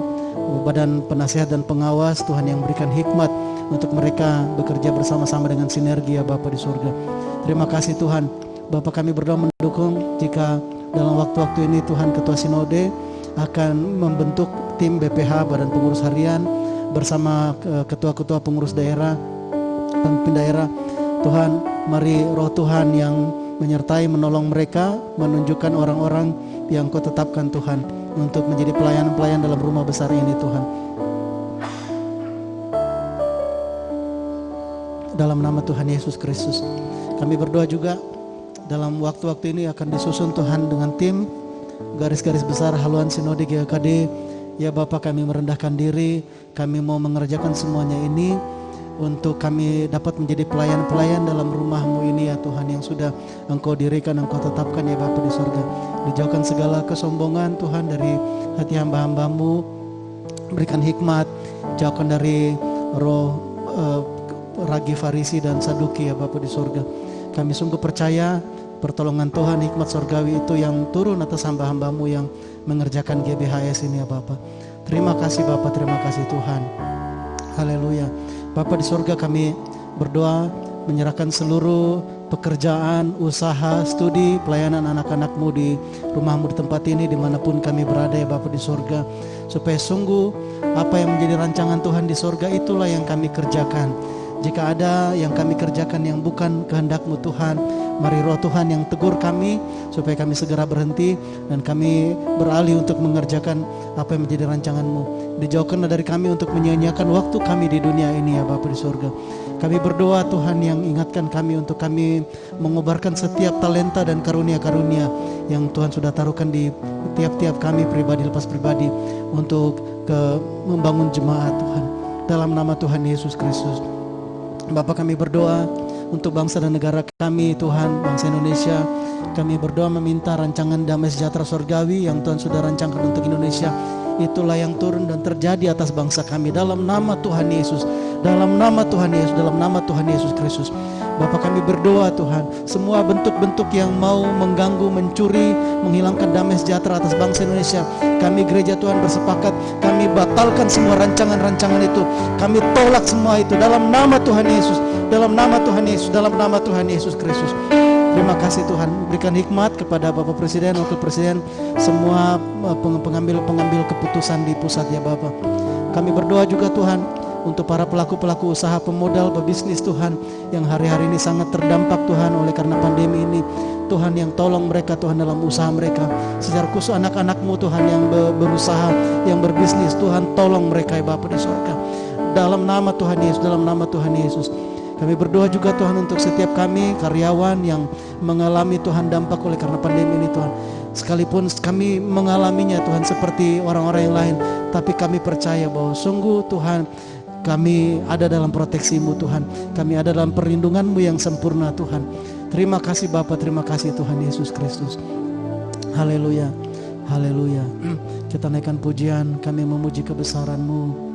badan penasihat dan pengawas Tuhan, yang berikan hikmat untuk mereka bekerja bersama-sama dengan sinergi ya Bapa di surga. Terima kasih Tuhan. Bapak, kami berdoa mendukung jika dalam waktu-waktu ini Tuhan Ketua Sinode akan membentuk tim BPH, Badan Pengurus Harian, bersama ketua-ketua pengurus daerah, pemimpin daerah. Tuhan, mari roh Tuhan yang menyertai, menolong mereka, menunjukkan orang-orang yang Kau tetapkan Tuhan untuk menjadi pelayan-pelayan dalam rumah besar ini Tuhan. Dalam nama Tuhan Yesus Kristus, kami berdoa juga dalam waktu-waktu ini akan disusun Tuhan dengan tim garis-garis besar haluan Sinode GKD. Ya Bapak, kami merendahkan diri, kami mau mengerjakan semuanya ini untuk kami dapat menjadi pelayan-pelayan dalam rumah-Mu ini ya Tuhan, yang sudah Engkau dirikan, Engkau tetapkan ya Bapak di surga. Dijauhkan segala kesombongan Tuhan dari hati hamba-hamba-Mu, berikan hikmat, jauhkan dari roh ragi Farisi dan Saduki ya Bapak di surga. Kami sungguh percaya pertolongan Tuhan, hikmat surgawi itu yang turun atas hamba-hamba-Mu yang mengerjakan GBHS ini ya Bapak. Terima kasih Bapak, terima kasih Tuhan. Haleluya. Bapak di surga, kami berdoa menyerahkan seluruh pekerjaan, usaha, studi, pelayanan anak-anak-Mu di rumah-Mu di tempat ini, dimanapun kami berada ya Bapak di surga. Supaya sungguh apa yang menjadi rancangan Tuhan di surga itulah yang kami kerjakan. Jika ada yang kami kerjakan yang bukan kehendak-Mu Tuhan, mari roh Tuhan yang tegur kami supaya kami segera berhenti dan kami beralih untuk mengerjakan apa yang menjadi rancangan-Mu. Dijauhkanlah dari kami untuk menyia-nyiakan waktu kami di dunia ini ya Bapa di surga. Kami berdoa Tuhan yang ingatkan kami untuk kami mengobarkan setiap talenta dan karunia-karunia yang Tuhan sudah taruhkan di tiap-tiap kami pribadi lepas pribadi untuk membangun jemaat Tuhan. Dalam nama Tuhan Yesus Kristus. Bapak, kami berdoa untuk bangsa dan negara kami Tuhan, bangsa Indonesia. Kami berdoa meminta rancangan damai sejahtera surgawi yang Tuhan sudah rancangkan untuk Indonesia, itulah yang turun dan terjadi atas bangsa kami dalam nama Tuhan Yesus, dalam nama Tuhan Yesus, dalam nama Tuhan Yesus Kristus. Bapak, kami berdoa Tuhan, semua bentuk-bentuk yang mau mengganggu, mencuri, menghilangkan damai sejahtera atas bangsa Indonesia, kami gereja Tuhan bersepakat, kami batalkan semua rancangan-rancangan itu, kami tolak semua itu dalam nama Tuhan Yesus, dalam nama Tuhan Yesus, dalam nama Tuhan Yesus Kristus. Terima kasih Tuhan, berikan hikmat kepada Bapak Presiden, Wakil Presiden, semua pengambil keputusan di pusat ya Bapak. Kami berdoa juga Tuhan, untuk para pelaku-pelaku usaha, pemodal, pebisnis Tuhan, yang hari-hari ini sangat terdampak Tuhan oleh karena pandemi ini. Tuhan yang tolong mereka Tuhan dalam usaha mereka. Secara khusus anak-anak-Mu Tuhan yang berusaha, yang berbisnis, Tuhan tolong mereka ya Bapa di surga. Dalam nama Tuhan Yesus, dalam nama Tuhan Yesus. Kami berdoa juga Tuhan untuk setiap kami karyawan yang mengalami Tuhan dampak oleh karena pandemi ini Tuhan. Sekalipun kami mengalaminya Tuhan seperti orang-orang yang lain, tapi kami percaya bahwa sungguh Tuhan kami ada dalam proteksi-Mu Tuhan. Kami ada dalam perlindungan-Mu yang sempurna Tuhan. Terima kasih Bapa, terima kasih Tuhan Yesus Kristus. Haleluya, haleluya. Kita naikkan pujian, kami memuji kebesaran-Mu.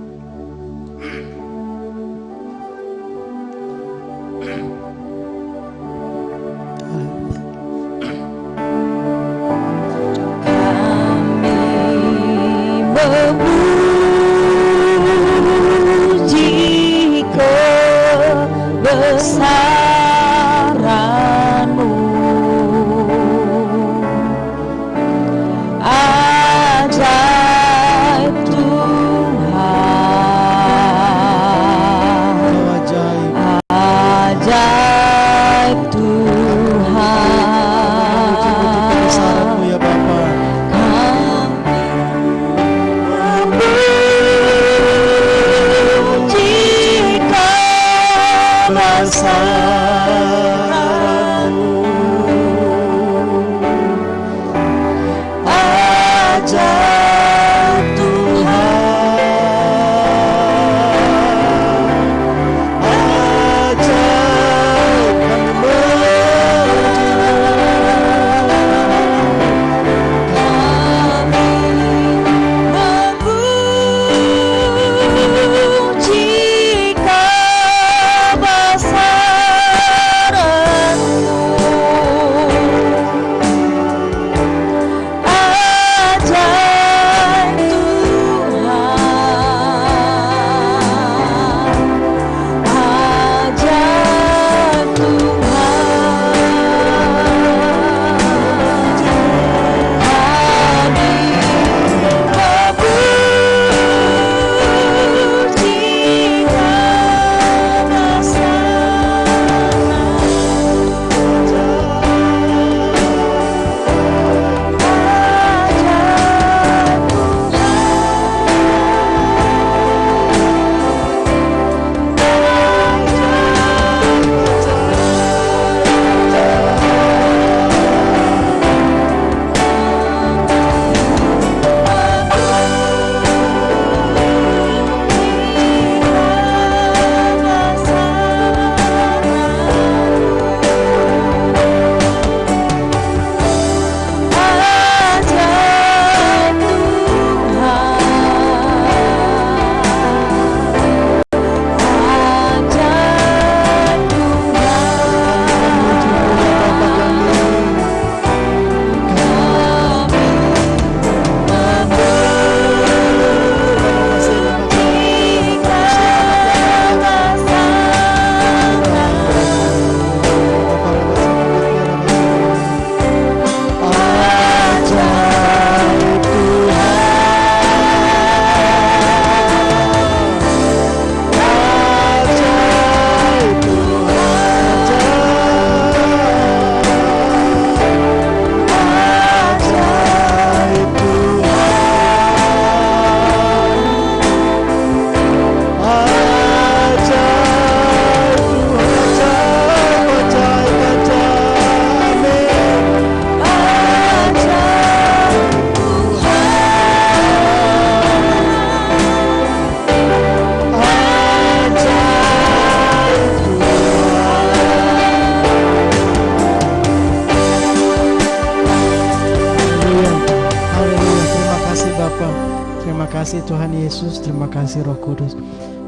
kasih Tuhan Yesus, terima kasih Roh Kudus.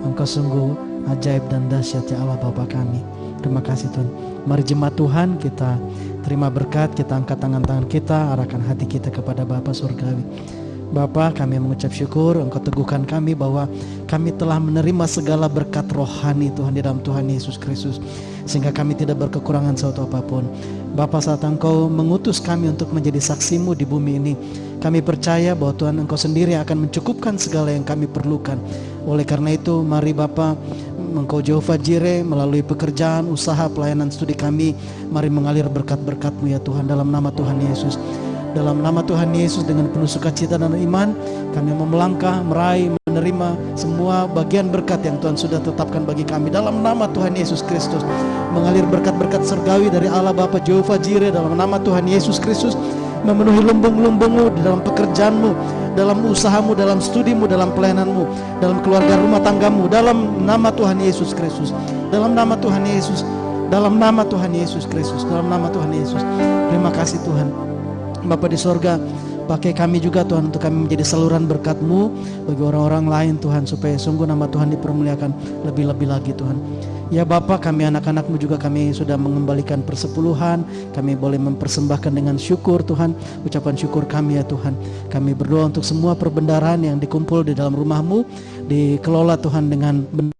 Engkau sungguh ajaib dan dahsyat ya Allah Bapa kami. Terima kasih Tuhan. Mari jemaat Tuhan kita terima berkat, kita angkat tangan-tangan kita, arahkan hati kita kepada Bapa Surgawi. Bapa, kami mengucap syukur Engkau teguhkan kami bahwa kami telah menerima segala berkat rohani Tuhan di dalam Tuhan Yesus Kristus, sehingga kami tidak berkekurangan suatu apapun. Bapa, saat Engkau mengutus kami untuk menjadi saksi-Mu di bumi ini, kami percaya bahwa Tuhan Engkau sendiri akan mencukupkan segala yang kami perlukan. Oleh karena itu, mari Bapa, Engkau Jehovah Jireh, melalui pekerjaan, usaha, pelayanan studi kami, mari mengalir berkat-berkat-Mu ya Tuhan, dalam nama Tuhan Yesus. Dalam nama Tuhan Yesus, dengan penuh sukacita dan iman, kami mau melangkah, meraih, menerima semua bagian berkat yang Tuhan sudah tetapkan bagi kami. Dalam nama Tuhan Yesus Kristus, mengalir berkat-berkat surgawi dari Allah Bapa Jehovah Jireh, dalam nama Tuhan Yesus Kristus, memenuhi lumbung-lumbung-Mu di dalam pekerjaan-Mu, dalam usahamu, dalam studimu, dalam pelayananmu, dalam keluarga rumah tanggamu, dalam nama Tuhan Yesus Kristus, dalam nama Tuhan Yesus, dalam nama Tuhan Yesus Kristus, dalam nama Tuhan Yesus. Terima kasih Tuhan. Bapa di sorga, pakai kami juga Tuhan untuk kami menjadi saluran berkat-Mu bagi orang-orang lain Tuhan, supaya sungguh nama Tuhan dipermuliakan lebih-lebih lagi Tuhan. Ya Bapa, kami anak-anak-Mu juga kami sudah mengembalikan persepuluhan, kami boleh mempersembahkan dengan syukur Tuhan, ucapan syukur kami ya Tuhan. Kami berdoa untuk semua perbendaharaan yang dikumpul di dalam rumah-Mu, dikelola Tuhan dengan benar.